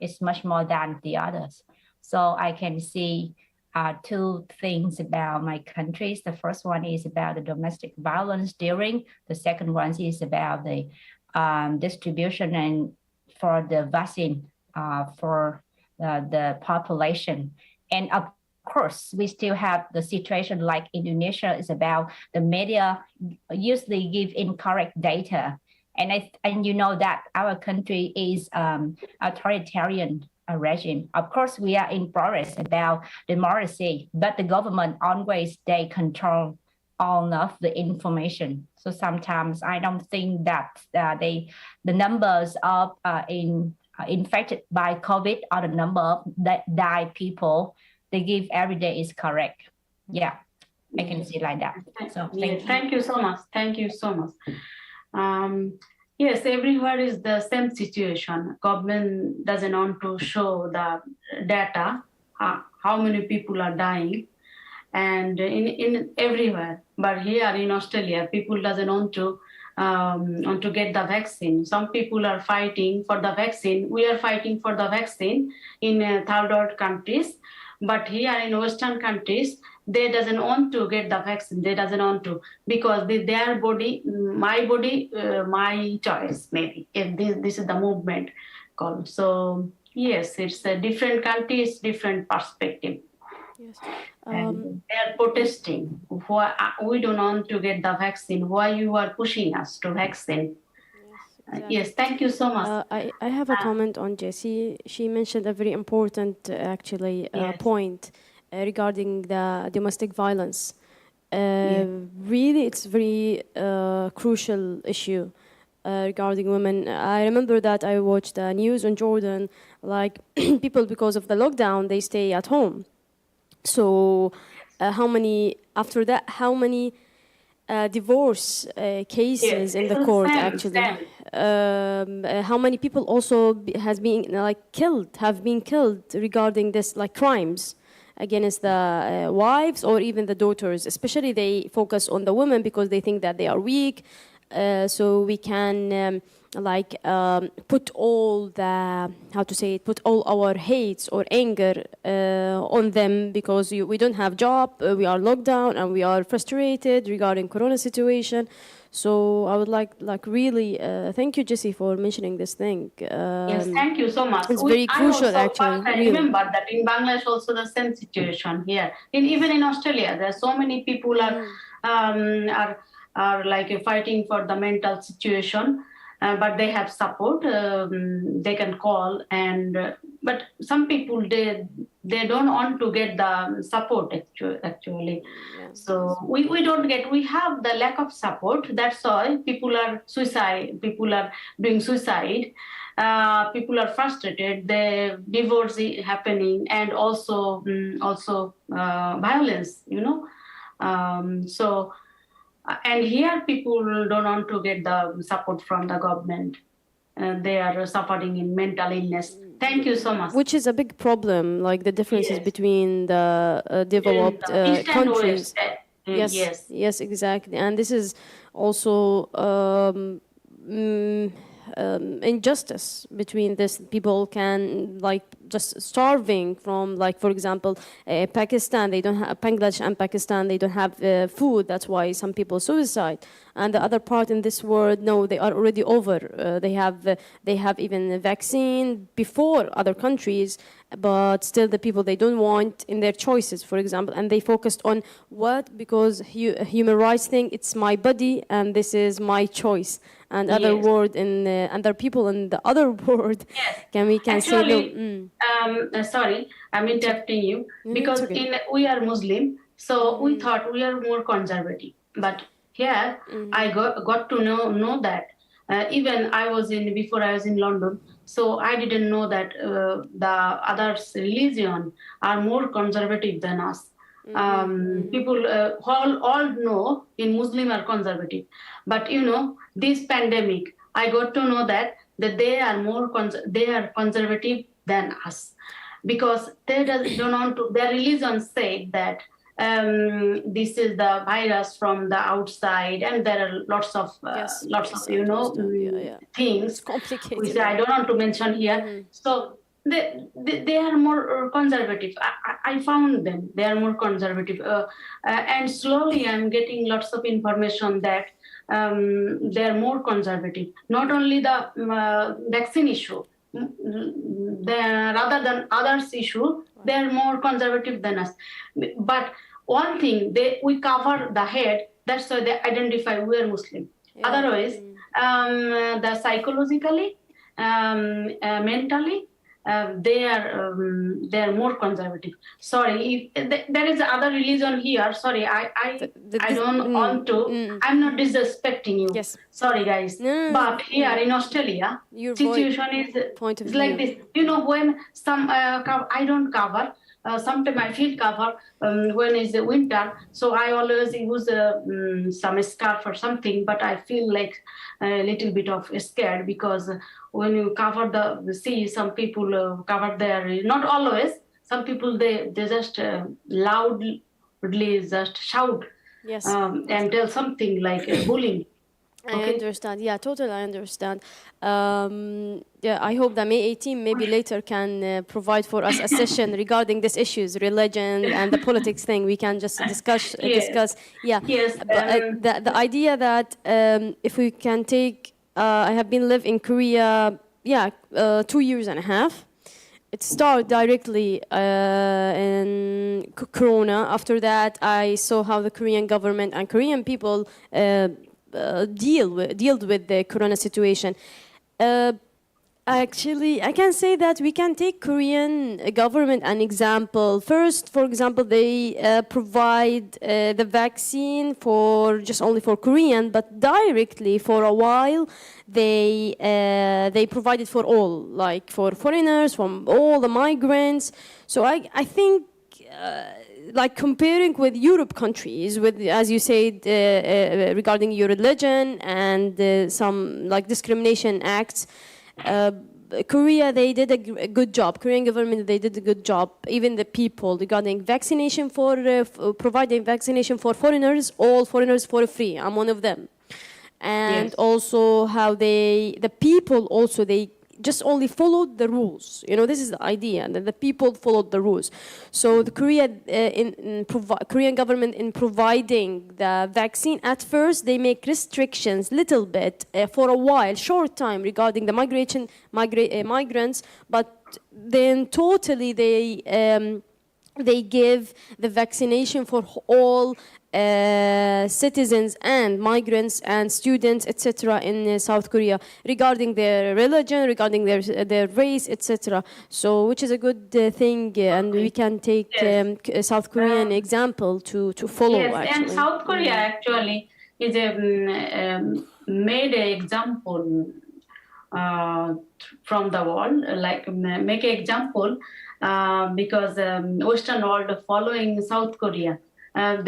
it's much more than the others. So I can see two things about my countries. The first one is about the domestic violence during. The second one is about the distribution and for the vaccine for the population. And of course, we still have the situation like Indonesia is about the media usually give incorrect data. And you know that our country is authoritarian regime. Of course, we are in progress about democracy, but the government always they control all of the information. So sometimes I don't think that the numbers of infected by COVID or the number of die people they give every day is correct. Yeah, I can see like that. So thank you so much. Thank you so much. Yes, everywhere is the same situation. Government doesn't want to show the data, how many people are dying, and in everywhere. But here in Australia, people doesn't want to get the vaccine. Some people are fighting for the vaccine. We are fighting for the vaccine in third world countries, but here in Western countries, they doesn't want to get the vaccine. They doesn't want to, because their body, my choice, maybe. If this is the movement called. So yes, it's a different countries, different perspective. Yes. And they are protesting. Why we don't want to get the vaccine? Why you are pushing us to vaccine? Exactly. Yes, thank you so much. I have a comment on Jessie. She mentioned a very important, Yes. point regarding the domestic violence. Really, it's very crucial issue regarding women. I remember that I watched the news on Jordan, like people because of the lockdown, they stay at home. So how many divorce cases in the court actually? How many people also have been killed regarding this, like crimes against the wives or even the daughters. Especially they focus on the women because they think that they are weak. So we can put all our hates or anger on them because we don't have job, we are locked down, and we are frustrated regarding Corona situation. So I would like really thank you, Jessie, for mentioning this thing. Yes, thank you so much. It's very crucial, actually. I remember that in Bangladesh also the same situation here. Even in Australia, there are so many people are like fighting for the mental situation. But they have support. They can call, but some people they don't want to get the support actually. Yeah. So we don't get. We have the lack of support. That's why people are suicide. People are doing suicide. People are frustrated. The divorce is happening, and also violence. So. And here people don't want to get the support from the government. They are suffering in mental illness. Thank you so much. Which is a big problem, like the differences Yes. between the developed East and countries. West. Yes, exactly. And this is also injustice between this. People can, just starving from, like, for example, Pakistan. They don't have Bangladesh and Pakistan. They don't have food. That's why some people suicide. And the other part in this world, no, they are already over. They have even a vaccine before other countries, but still the people, they don't want in their choices, for example, and they focused on what, because human rights thing, it's my body and this is my choice. And other world in other people in the other world, we can actually, say sorry, I'm interrupting you, because we are Muslim, so we thought we are more conservative. But here, I got to know that even before I was in London, so I didn't know that the others' religion are more conservative than us. People all know in Muslim are conservative, but this pandemic, I got to know that they are more they are conservative than us, because they don't want to. Their religion said that this is the virus from the outside, and there are lots of things which I don't want to mention here. So they are more conservative. I found them. They are more conservative, and slowly I'm getting lots of information that they are more conservative. Not only the vaccine issue, rather than others issue, they are more conservative than us. But one thing, we cover the head. That's why they identify we are Muslim. Otherwise, the psychologically, mentally, they are more conservative. Sorry, if there is other religion here. Sorry, I don't want to. I'm not disrespecting you. Yes. Sorry, guys. But here in Australia, situation is like this. When some I don't cover. Sometimes I feel cover when it's the winter, so I always use some scarf or something, but I feel like a little bit of scared, because when you cover the sea, some people cover their, not always, some people they just loudly just shout and tell something like bullying. I understand. Yeah, totally. I understand. I hope that May 18, maybe later, can provide for us a session regarding these issues, religion and the politics thing. We can just discuss. Yeah. Yes. But the idea that if we can take, I have been live in Korea, 2 years and a half. It started directly in Corona. After that, I saw how the Korean government and Korean people dealt with the Corona situation. Actually, I can say that we can take Korean government an example. First, for example, they provide the vaccine just only for Korean, but directly for a while they provide it for all, like for foreigners, from all the migrants. So I think. Like comparing with Europe countries, with, as you said, regarding your religion and some like discrimination acts, Korea, they did a good job. Korean government, they did a good job. Even the people regarding vaccination providing vaccination for foreigners, all foreigners for free. I'm one of them. And also how the people also, they just only followed the rules. This is the idea, that the people followed the rules. So the Korean government, in providing the vaccine, at first they make restrictions little bit for a while, short time, regarding the migrants, but then totally they give the vaccination for all citizens and migrants and students, etc., in South Korea, regarding their religion, regarding their race, etc. So, which is a good thing, and we can take South Korean example to follow. Yes, actually. and South Korea actually is made an example from the world, like make an example because Western world following South Korea. Look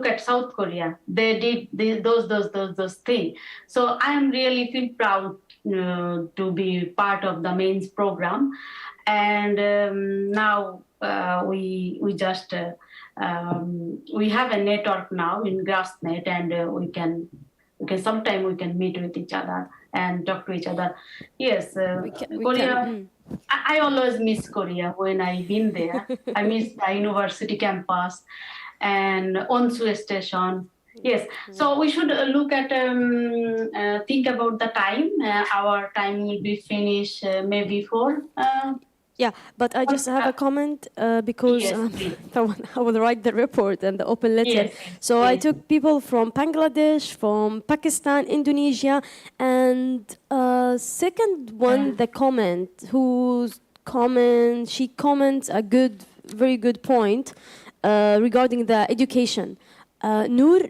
at South Korea. They did those things. So I am really feel proud to be part of the mains program, and now we just we have a network now in GRAS-Net, and we can sometime we can meet with each other and talk to each other. Yes, Korea. I always miss Korea when I've been there. I miss the university campus and Onsu station. Yes, so we should look at, think about the time. Our time will be finished maybe 4. Yeah, but I just have a comment because Yes, please. I will write the report and the open letter. Yes, So I yes. took people from Bangladesh, from Pakistan, Indonesia, and second one, the comment, she comments a very good point regarding the education. Noor,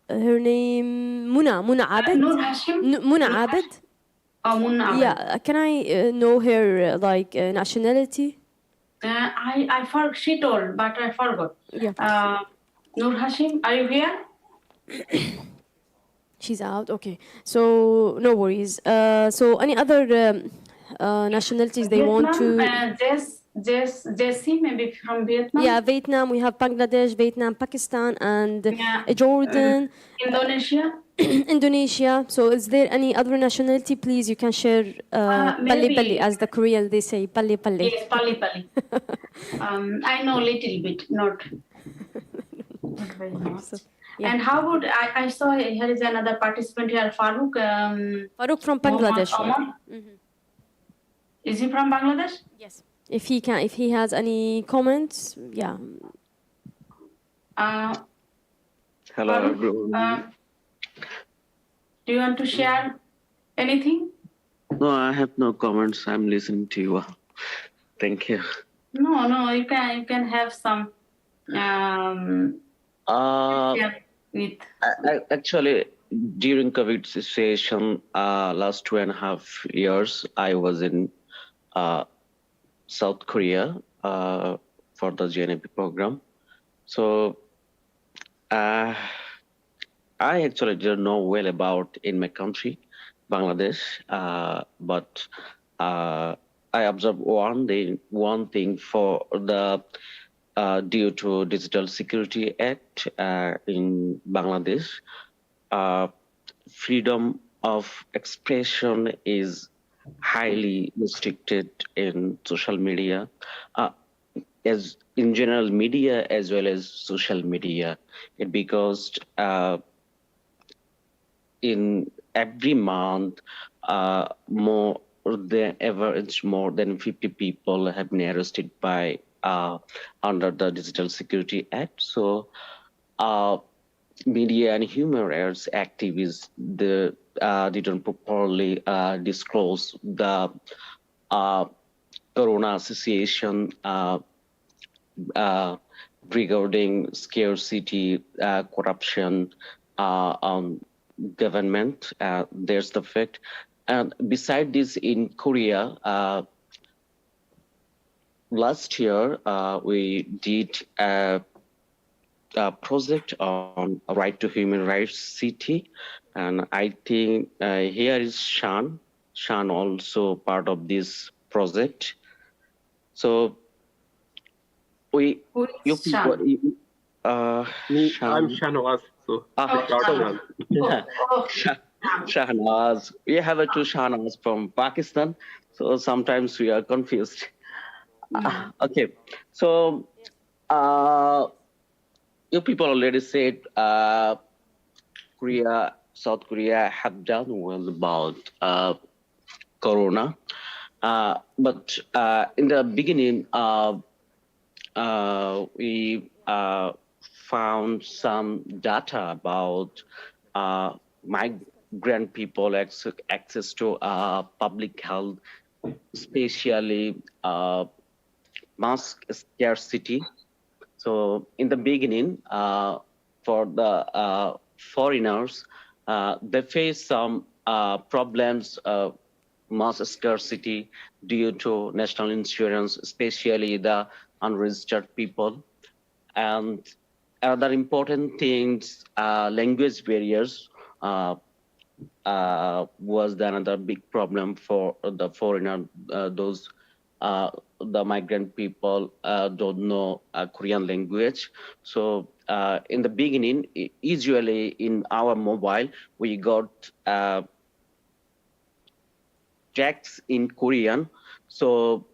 her name Muna Abed. Noor Hashim? Muna Abed. Oh, Munna Abed. Yeah, can I know her nationality? I forgot. She told, but I forgot. Yeah. Noor Hashim, are you here? She's out. Okay, so no worries. So any other nationalities they want to? Jessie, maybe from Vietnam. Yeah, Vietnam. We have Bangladesh, Vietnam, Pakistan, and Jordan. Indonesia. Indonesia. So is there any other nationality? Please, you can share Pali Pali, as the Korean they say, Pali Pali. Yes, Pali Pali. I know a little bit, not very much. So, yeah. And how would I saw here is another participant here, Farooq. Farooq from Bangladesh. Is he from Bangladesh? Yes. If he has any comments, yeah. Hello, Farooq, everyone. do you want to share anything? No, I have no comments. I'm listening to you. Thank you. No, you can have some. Actually, during COVID situation, last 2.5 years, I was in South Korea for the GNAP program. So I actually didn't know well about in my country, Bangladesh, but I observed one thing for the due to Digital Security Act in Bangladesh, freedom of expression is highly restricted in social media, as in general media as well as social media. Because in every month, more than 50 people have been arrested by under the Digital Security Act. So media and human rights activists didn't properly disclose the Corona Association regarding scarcity, corruption on government. There's the fact. And beside this, in Korea, last year, we did a project on right to human rights city. And I think here is Shan also part of this project. So I'm Shahnawaz. So Shahnawaz. We have two Shahnawaz from Pakistan, so sometimes we are confused. Okay, so you people already said South Korea have done well about Corona, but in the beginning, we found some data about migrant people access to public health, especially mask scarcity. So in the beginning, for the foreigners, they face some problems of mask scarcity due to national insurance, especially the unregistered people. And other important things, language barriers was another big problem for the foreigner. The migrant people don't know Korean language. So in the beginning, usually in our mobile, we got texts in Korean. So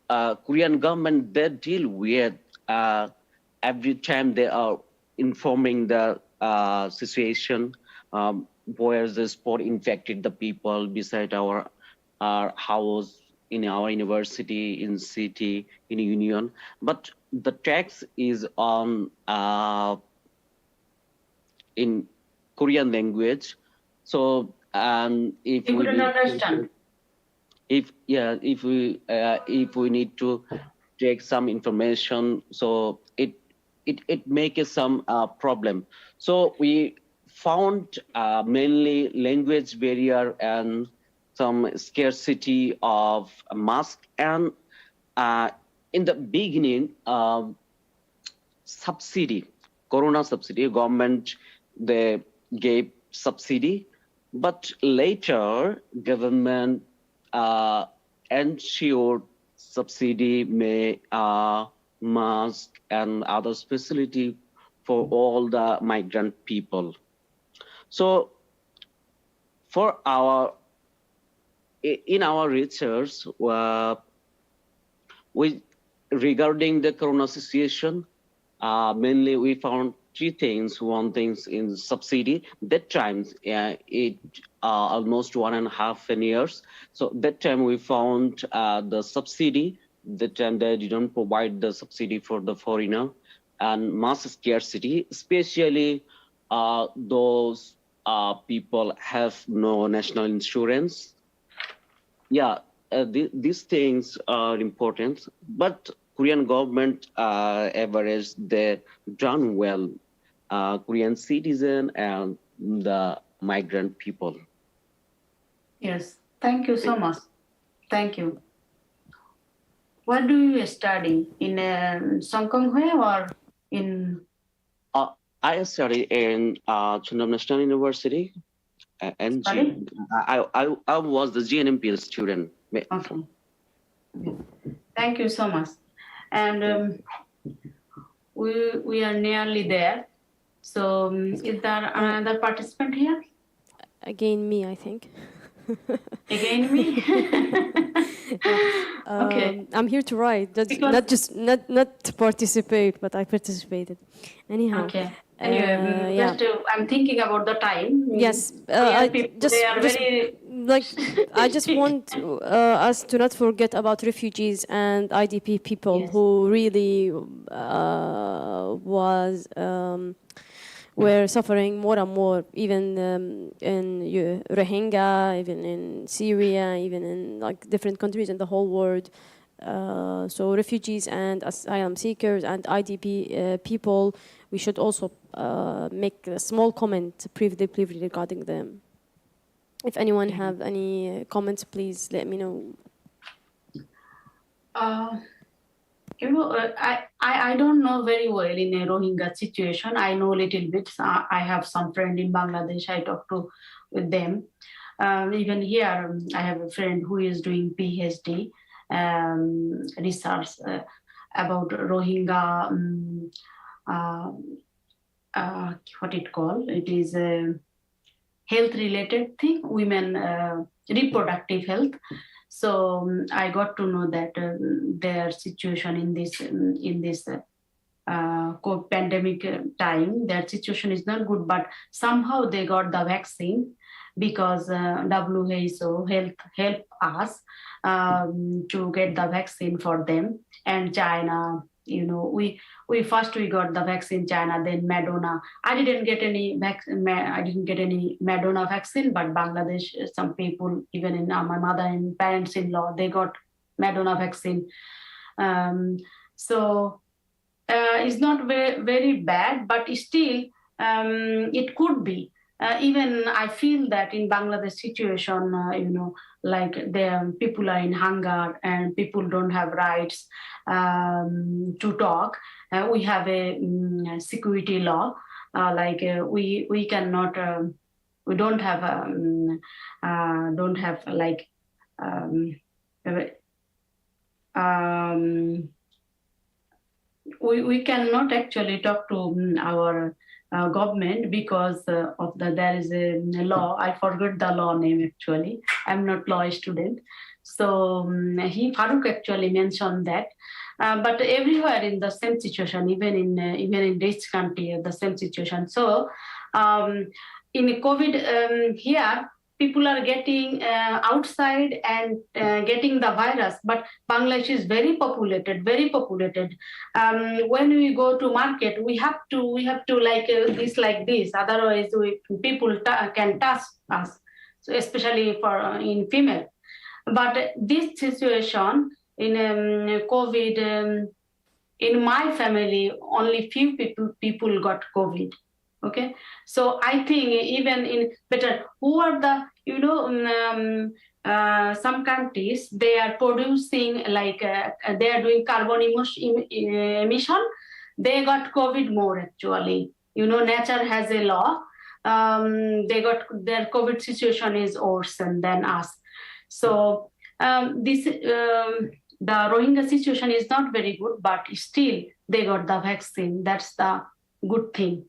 Korean government, they deal with every time they are informing the situation where the sport infected the people beside our house, in our university, in city, in union. But the text is on in Korean language. So if You we couldn't understand. if we need to take some information, so it makes some problem. So we found mainly language barrier and some scarcity of mask, and in the beginning subsidy, corona subsidy, government they gave subsidy, but later government ensured subsidy may mask and other facility for all the migrant people. So for in our research, regarding the corona situation, mainly we found three things. One thing in subsidy. That time, it almost 1.5 years. So that time we found the subsidy. That time they didn't provide the subsidy for the foreigner, and mass scarcity, especially those people have no national insurance. Yeah, these things are important, but Korean government average they done well, Korean citizen and the migrant people. Yes, thank you so much. Thank you. What do you study in Songkong-hue or in? I studied in Chundam National University, NG. I was the GNMPL student. Okay. Thank you so much. And we are nearly there. So is there another participant here? Again, me, I think. Again, me? Okay. I'm here to write. That's Because not to participate, but I participated. Anyhow. Okay. Anyway, I'm thinking about the time. Yes, I just want us to not forget about refugees and IDP people who really were suffering more and more, even in Rohingya, even in Syria, even in like different countries in the whole world. So refugees and asylum seekers and IDP people, we should also make a small comment briefly regarding them. If anyone have any comments, please let me know. I don't know very well in a Rohingya situation. I know a little bit. I have some friend in Bangladesh. I talk to with them. Even here, I have a friend who is doing PhD research about Rohingya. What it called? It is a health-related thing, women reproductive health. So I got to know that their situation in this pandemic time, their situation is not good, but somehow they got the vaccine because WHO help us to get the vaccine for them. And China, we got the vaccine, China, then Madonna. I didn't get any Madonna vaccine, but Bangladesh, some people, even in my mother and parents-in-law, they got Madonna vaccine. So it's not very, very bad, but still it could be. Even I feel that in Bangladesh situation, like the people are in hunger and people don't have rights to talk. We have a security law, we cannot, we don't have like we cannot actually talk to our government because there is a law. I forgot the law name actually. I'm not law student. So Farooq actually mentioned that. But everywhere in the same situation, even in this country, the same situation. So in COVID here, people are getting outside and getting the virus, but Bangladesh is very populated, very populated. When we go to market, we have to like this, otherwise people can touch us, so especially in female. But this situation in COVID, in my family, only few people got COVID. Okay, so I think even in better, who are the some countries, they are producing like they are doing carbon emission. They got COVID more actually. Nature has a law. They got their COVID situation is worse than us. So the Rohingya situation is not very good, but still they got the vaccine. That's the good thing.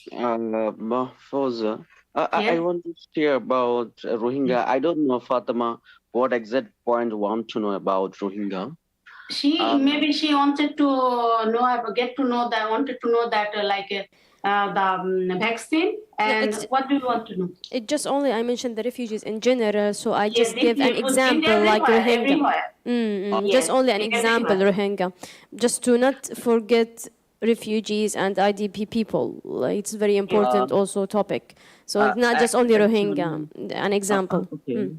Mahfouza, I Yes. want to share about Rohingya. I don't know, Fatima, what exact point you want to know about Rohingya. Maybe she wanted to know, wanted to know that the vaccine. And what do you want to know? It just only I mentioned the refugees in general, so I Yes, just give an it was example like everywhere. Rohingya. Just Yes, only an example everywhere. Rohingya, just to not forget refugees and IDP people. Like, it's very important also topic. So it's not just only Rohingya. An example. Okay.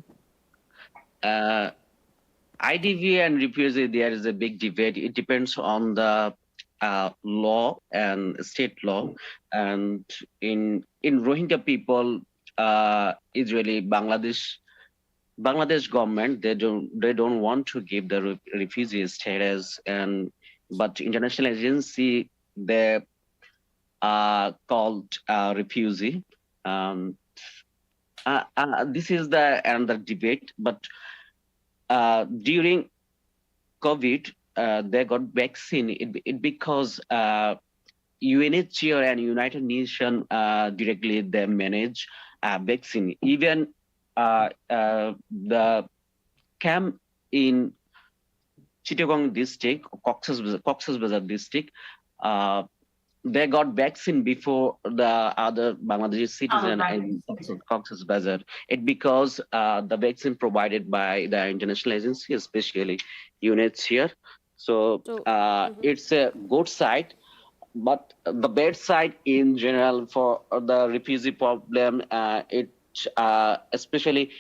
IDP and refugee, there is a big debate. It depends on the law and state law. And in Rohingya people, usually Bangladesh government, they don't want to give the refugee status, but international agency, they are called refugee. This is another debate, but during COVID, they got vaccine. It because UNHCR and United Nations directly they manage vaccine. Even the camp in Chittagong district, Cox's Bazar district, they got vaccine before the other Bangladeshi citizen in Cox's Bazar. It because the vaccine provided by the international agency, especially UNHCR. So it's a good side, but the bad side in general for the refugee problem, especially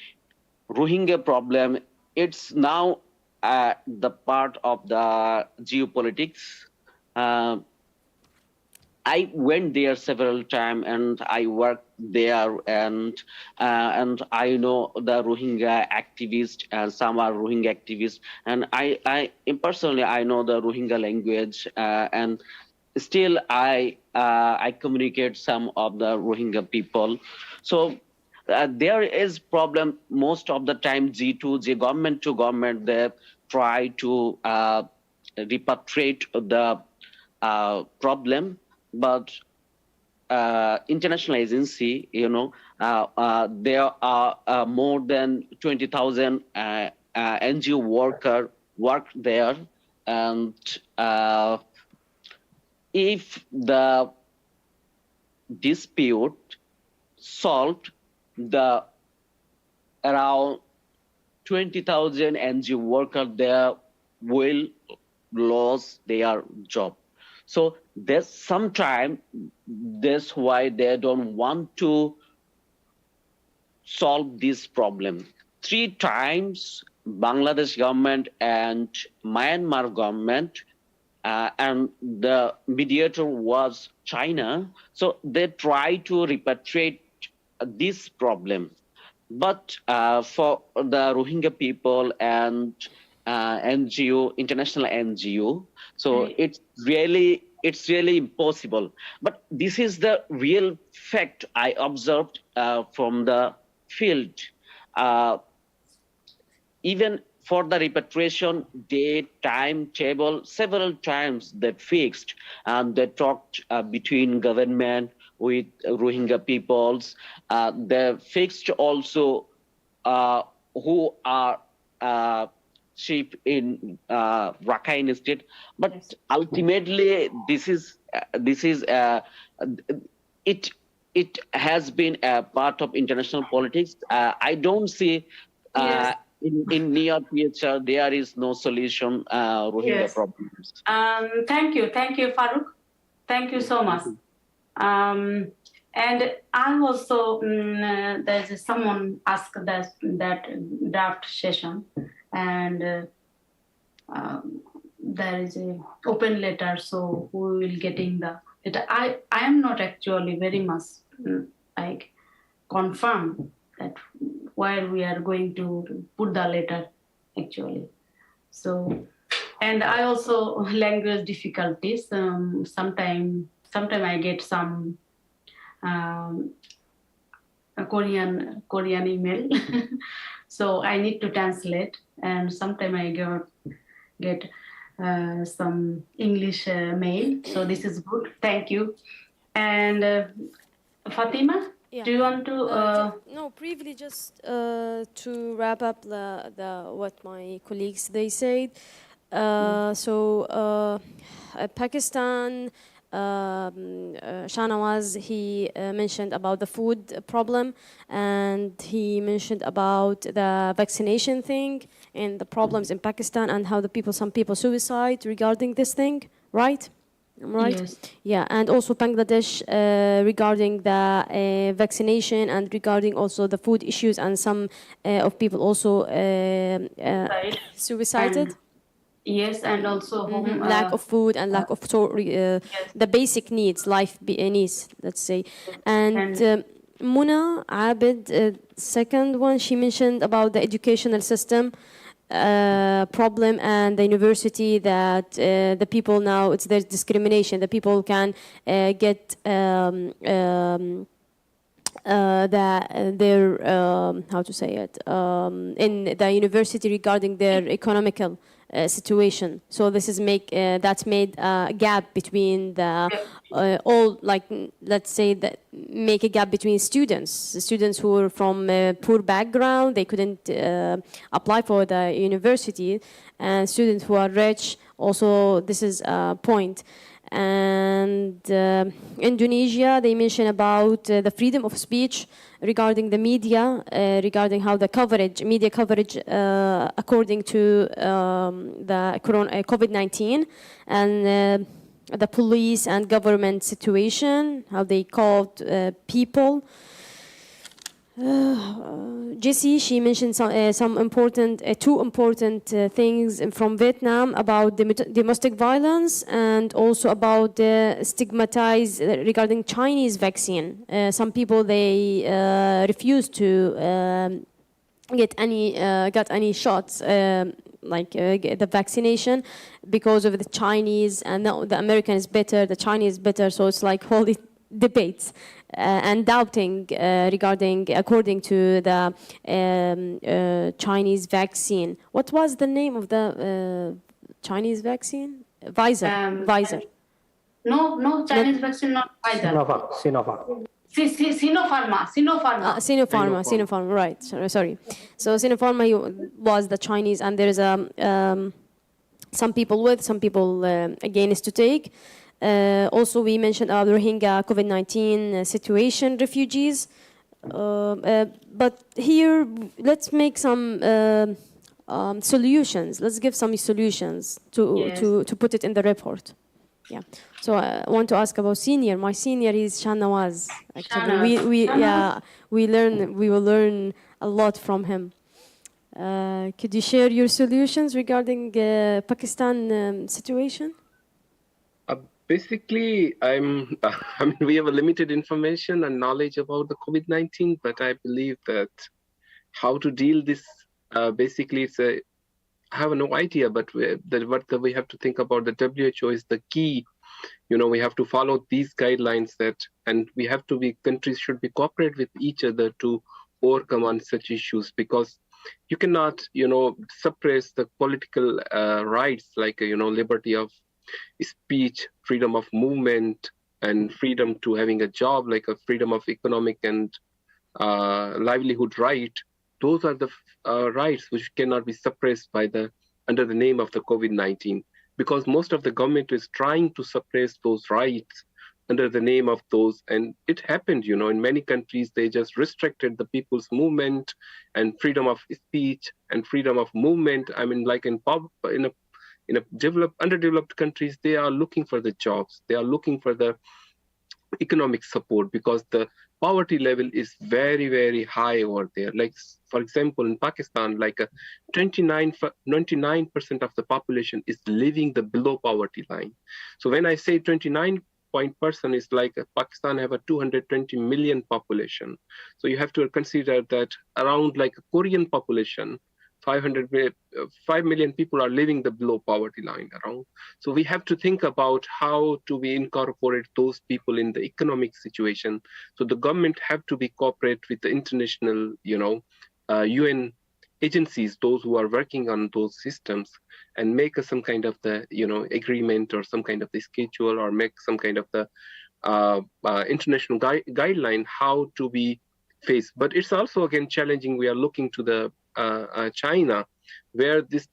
Rohingya problem, it's now the part of the geopolitics. I went there several times and I worked there, and I know the Rohingya activists, and some are Rohingya activists, and I personally I know the Rohingya language, and still I communicate some of the Rohingya people. So there is problem most of the time. G2G, government to government, they try to repatriate the problem, but international agency, there are more than 20,000 NGO worker work there, and if the dispute solved, the around 20,000 NGO workers there will lose their job. So there's sometimes that's why they don't want to solve this problem. 3 times Bangladesh government and Myanmar government, and the mediator was China. So they try to repatriate this problem. But for the Rohingya people and NGO, international NGO, so it's really impossible. But this is the real fact I observed from the field. Even for the repatriation date, timetable, several times they fixed, and they talked between government with Rohingya peoples. They fixed also who are chief in Rakhine State. But ultimately, it has been a part of international politics. I don't see in near future there is no solution Rohingya problems. Thank you, Farooq. Thank you so much. And I also there's someone asked that draft session, and there is a open letter, so who will getting the letter. I am not actually very much like confirmed that where we are going to put the letter actually. So, and I also language difficulties. Sometime I get some a Korean email, so I need to translate. And sometime I get some English mail. So this is good. Thank you. And Fatima, do you want to? No, briefly, just to wrap up the what my colleagues they said. So Pakistan. Shanawaz, he mentioned about the food problem, and he mentioned about the vaccination thing and the problems in Pakistan and how some people suicide regarding this thing, right? Right? Yes. Yeah, and also Bangladesh regarding the vaccination and regarding also the food issues, and some of people also suicided. Yes, and also lack of food and lack of the basic needs, needs, let's say. And Muna Abid, second one, she mentioned about the educational system problem and the university, that the people now, there's discrimination. The people can get their how to say it in the university regarding their economical situation. So this is that's made a gap between the all, like, let's say that make a gap between students who are from a poor background, they couldn't apply for the university, and students who are rich also. This is a point. And Indonesia, they mention about the freedom of speech regarding the media, regarding how the media coverage according to the COVID-19, and the police and government situation, how they called people. Jessie, she mentioned some important, two important things from Vietnam about domestic violence, and also about the stigmatized regarding Chinese vaccine. Some people, they refuse to get any shots, like the vaccination, because of the Chinese, and no, the American is better, the Chinese is better. So it's like holy debates and doubting regarding, according to the Chinese vaccine. What was the name of the Chinese vaccine? Pfizer. No, Chinese vaccine, not Pfizer. Sinovac. Sinopharma. Right. Sorry. So Sinopharma was the Chinese, and there is some people with, some people against to take. Also, we mentioned Rohingya COVID-19 situation, refugees. But here, let's make some solutions. Let's give some solutions to put it in the report. Yeah. So I want to ask about my senior is Shanawaz. Actually, we will learn a lot from him. Could you share your solutions regarding Pakistan situation? Basically, I mean, we have a limited information and knowledge about the COVID-19, but I believe that how to deal this, basically, I have no idea, but what we have to think about, the WHO is the key. We have to follow these guidelines and we have to countries should be cooperate with each other to overcome on such issues, because you cannot, suppress the political rights, like, liberty of speech, freedom of movement, and freedom to having a job, like a freedom of economic and livelihood right. those are the rights which cannot be suppressed by under the name of the COVID-19, because most of the government is trying to suppress those rights under the name of those. And it happened, in many countries, they just restricted the people's movement and freedom of speech and freedom of movement. I mean, like in underdeveloped countries, they are looking for the jobs. They are looking for the economic support because the poverty level is very, very high over there. Like, for example, in Pakistan, like 99% of the population is living the below poverty line. So when I say 29% is like Pakistan have a 220 million population. So you have to consider that around like a Korean population, 5 million people are living the below poverty line around. So we have to think about how to we incorporate those people in the economic situation. So the government have to be cooperate with the international, UN agencies, those who are working on those systems, and make some kind of the, agreement or some kind of the schedule, or make some kind of the international guideline how to be faced. But it's also again challenging. We are looking to the China, where this,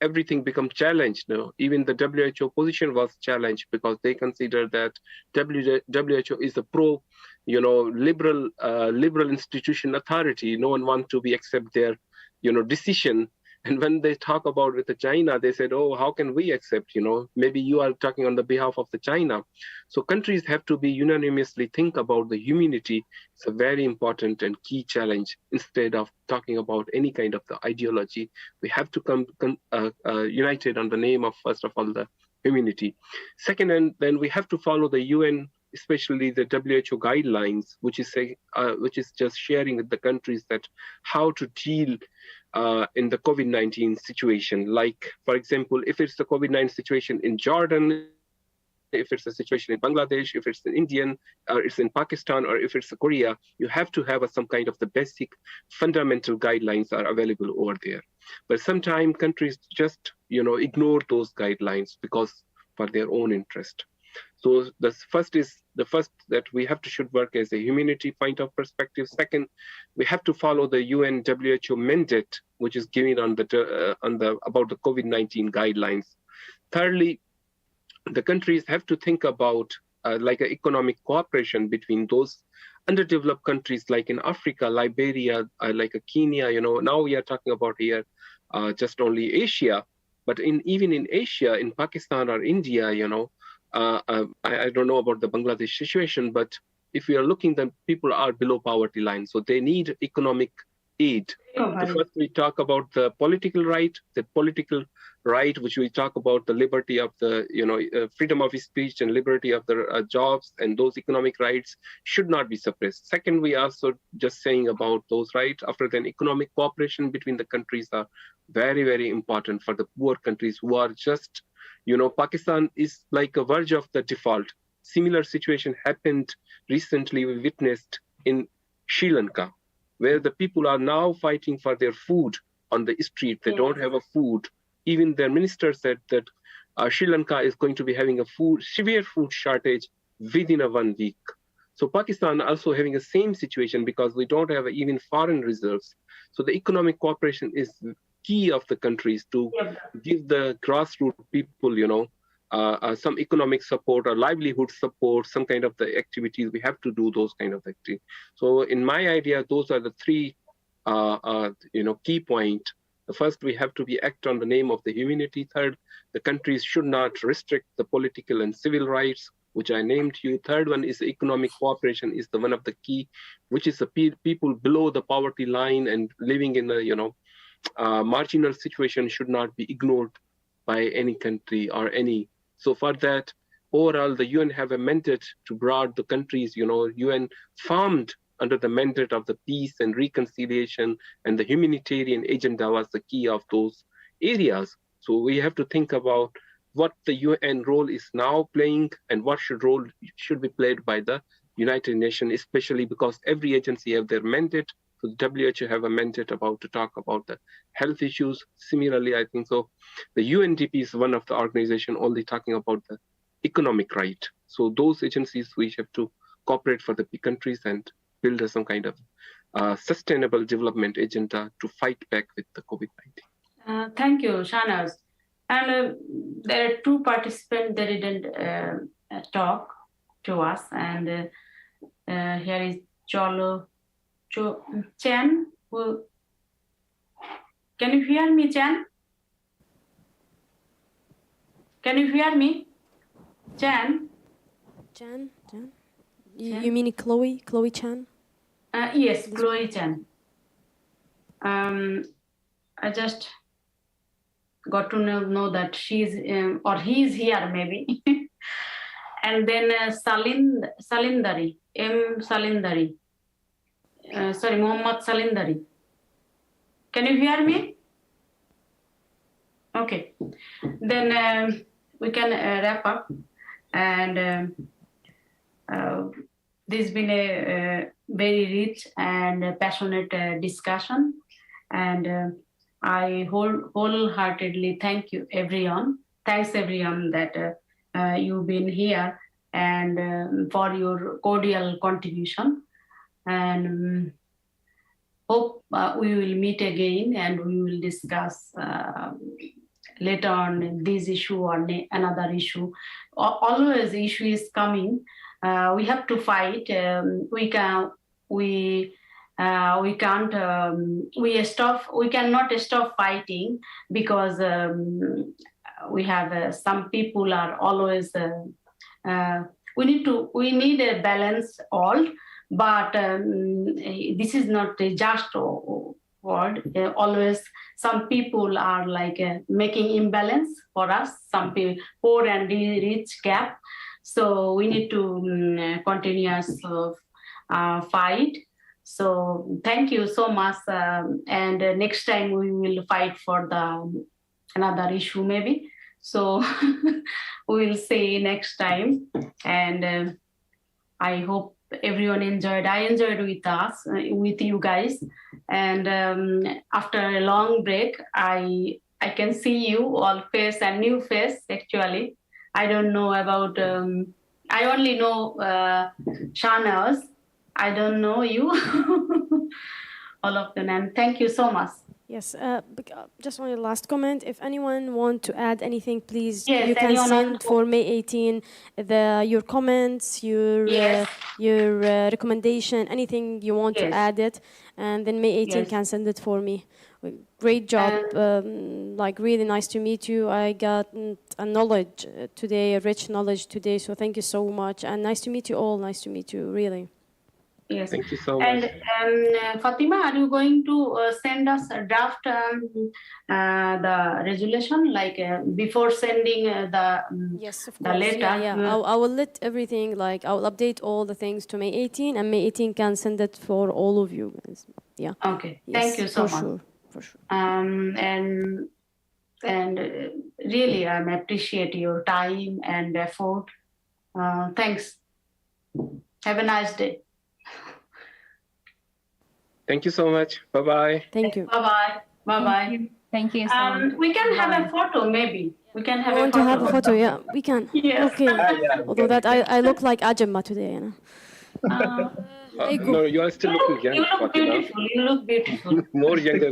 everything becomes challenged. Even the WHO position was challenged because they consider that WHO is a pro, liberal institution authority. No one wants to be accept their, decision. And when they talk about with the China, they said, oh, how can we accept, maybe you are talking on the behalf of the China. So countries have to be unanimously think about the humanity. It's a very important and key challenge. Instead of talking about any kind of the ideology, we have to come united on the name of, first of all, the humanity. Second, and then we have to follow the UN, especially the WHO guidelines, which is just sharing with the countries that how to deal in the COVID-19 situation. Like, for example, if it's the COVID-19 situation in Jordan, if it's a situation in Bangladesh, if it's in Indian, or it's in Pakistan, or if it's Korea, you have to have some kind of the basic fundamental guidelines are available over there. But sometimes countries just, ignore those guidelines because for their own interest. So the first that we have to should work as a humanity point of perspective. Second, we have to follow the UN WHO mandate, which is given on about the COVID-19 guidelines. Thirdly, the countries have to think about like an economic cooperation between those underdeveloped countries, like in Africa, Liberia, like Kenya. Now we are talking about here just only Asia, but even in Asia, in Pakistan or India, I don't know about the Bangladesh situation, but if we are looking, then people are below poverty line, so they need economic aid. So first we talk about the political right, which we talk about the liberty of the, freedom of speech and liberty of the jobs, and those economic rights should not be suppressed. Second, we also just saying about those rights. After then, economic cooperation between the countries are very, very important for the poor countries who are just, Pakistan is like a verge of the default. Similar situation happened recently, we witnessed in Sri Lanka, where the people are now fighting for their food on the street. They don't have a food. Even their minister said that Sri Lanka is going to be having a severe food shortage within 1 week. So Pakistan also having the same situation because we don't have even foreign reserves. So the economic cooperation is key of the countries to give the grassroots people, some economic support or livelihood support, some kind of the activities. We have to do those kind of activities. So in my idea, those are the three, key point. The first, we have to be act on the name of the humanity. Third, the countries should not restrict the political and civil rights, which I named you. Third one is economic cooperation is the one of the key, which is the people below the poverty line and living in a, marginal situation should not be ignored by any country or any. So for that, overall, the UN have a mandate to broad the countries, UN formed under the mandate of the peace and reconciliation, and the humanitarian agenda was the key of those areas. So we have to think about what the UN role is now playing and what role should be played by the United Nations, especially because every agency have their mandate. So the WHO have a mandate to talk about the health issues. Similarly, I think so. The UNDP is one of the organization only talking about the economic right. So those agencies, we have to cooperate for the countries and build some kind of sustainable development agenda to fight back with the COVID-19. Thank you, Shahnaz. And there are two participants that didn't talk to us. And here is Chen. Can you hear me, Chen? Can you hear me? Chen? Chen? You mean Chloe? Chloe Chen? Yes, Chloe Chen. I just got to know that she's or he's here maybe. And then Salindari, Salindari. Sorry, Mohammad Salindari. Can you hear me? Okay. Then we can wrap up. And this has been a very rich and passionate discussion. And I wholeheartedly thank you, everyone. Thanks, everyone, that you've been here and for your cordial contribution. And hope we will meet again and we will discuss later on this issue or another issue. Always issue is coming. We have to fight. We cannot stop fighting because we have some people are always we need a balance all, but this is not a just word. Always some people are like making imbalance for us, some people poor and rich gap, so we need to continuous fight. So thank you so much, and next time we will fight for the another issue maybe. So we will see next time, and I hope everyone enjoyed. I enjoyed with us, with you guys, and after a long break, I can see you all face and new face. Actually, I don't know about. I only know Shahnaz. I don't know you, all of them, and thank you so much. Yes, just one last comment. If anyone want to add anything, please, yes, you can send for May 18 your comments, your recommendation, anything you want to add it, and then May 18 can send it for me. Great job, like really nice to meet you. I got a knowledge today, a rich knowledge today, so thank you so much, and nice to meet you all, nice to meet you, really. Yes. Thank you so much. And Fatima, are you going to send us a draft the resolution, like before sending the yes, of the course. letter? Yeah. I will let everything, like I will update all the things to May 18, and May 18 can send it for all of you. Yeah. Okay. Yes, thank you so much. For sure. And really, I appreciate your time and effort. Thanks. Have a nice day. Thank you so much. Bye-bye. Thank you. Bye-bye. Bye-bye. Thank you so much. We can have a photo, maybe. We can have I want a photo. to have a photo, yeah, we can. Yes. Okay. Although that I look like Ajamma today, you know. No, you are still looking young. You look beautiful. You look beautiful. More younger.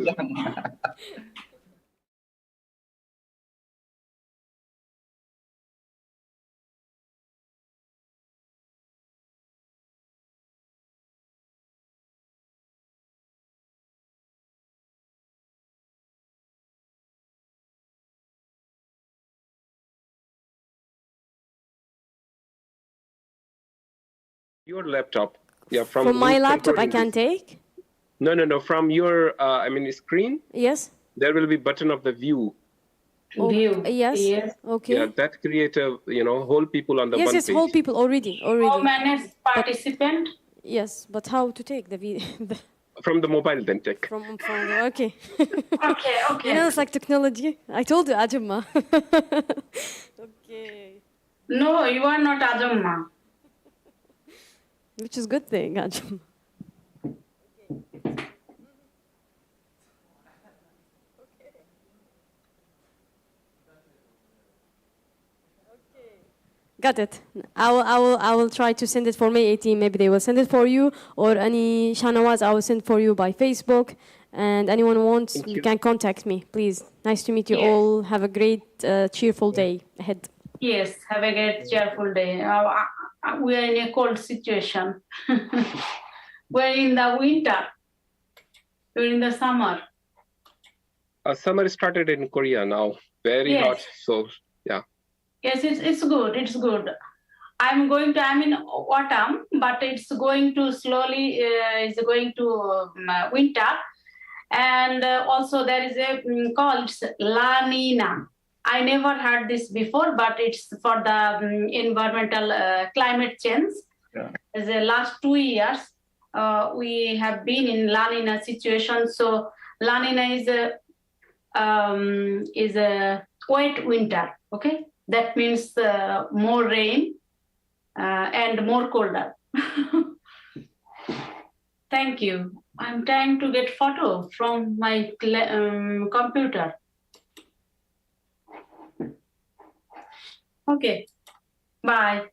Your laptop. Yeah, from my laptop I can take? No. From your, screen. Yes. There will be button of the view. View. Yes. Okay. Yeah, that create a, whole people on the one yes, page. whole people already. How many participant? Yes, but how to take the video? From the mobile then take. From the, okay. Okay. You know, it's like technology. I told you, Ajamma. Okay. No, you are not Ajamma. Which is good thing, Ajamma. Got it. I will try to send it for May 18. Maybe they will send it for you, or any Shanawaz, I will send for you by Facebook. And anyone who wants, you can contact me, please. Nice to meet you all. Have a great, cheerful day ahead. Yes, have a great cheerful day. We are in a cold situation. We're in the winter. We're in the summer. Summer started in Korea now. Very hot. So yeah. Yes, it's good. It's good. I'm in autumn, but it's going to slowly. It's going to winter, and also there is a called La Nina. I never heard this before, but it's for the environmental climate change. Yeah. The last 2 years, we have been in La Nina situation. So La Nina is a wet winter. Okay, that means more rain and more colder. Thank you. I'm trying to get photo from my computer. Okay, bye.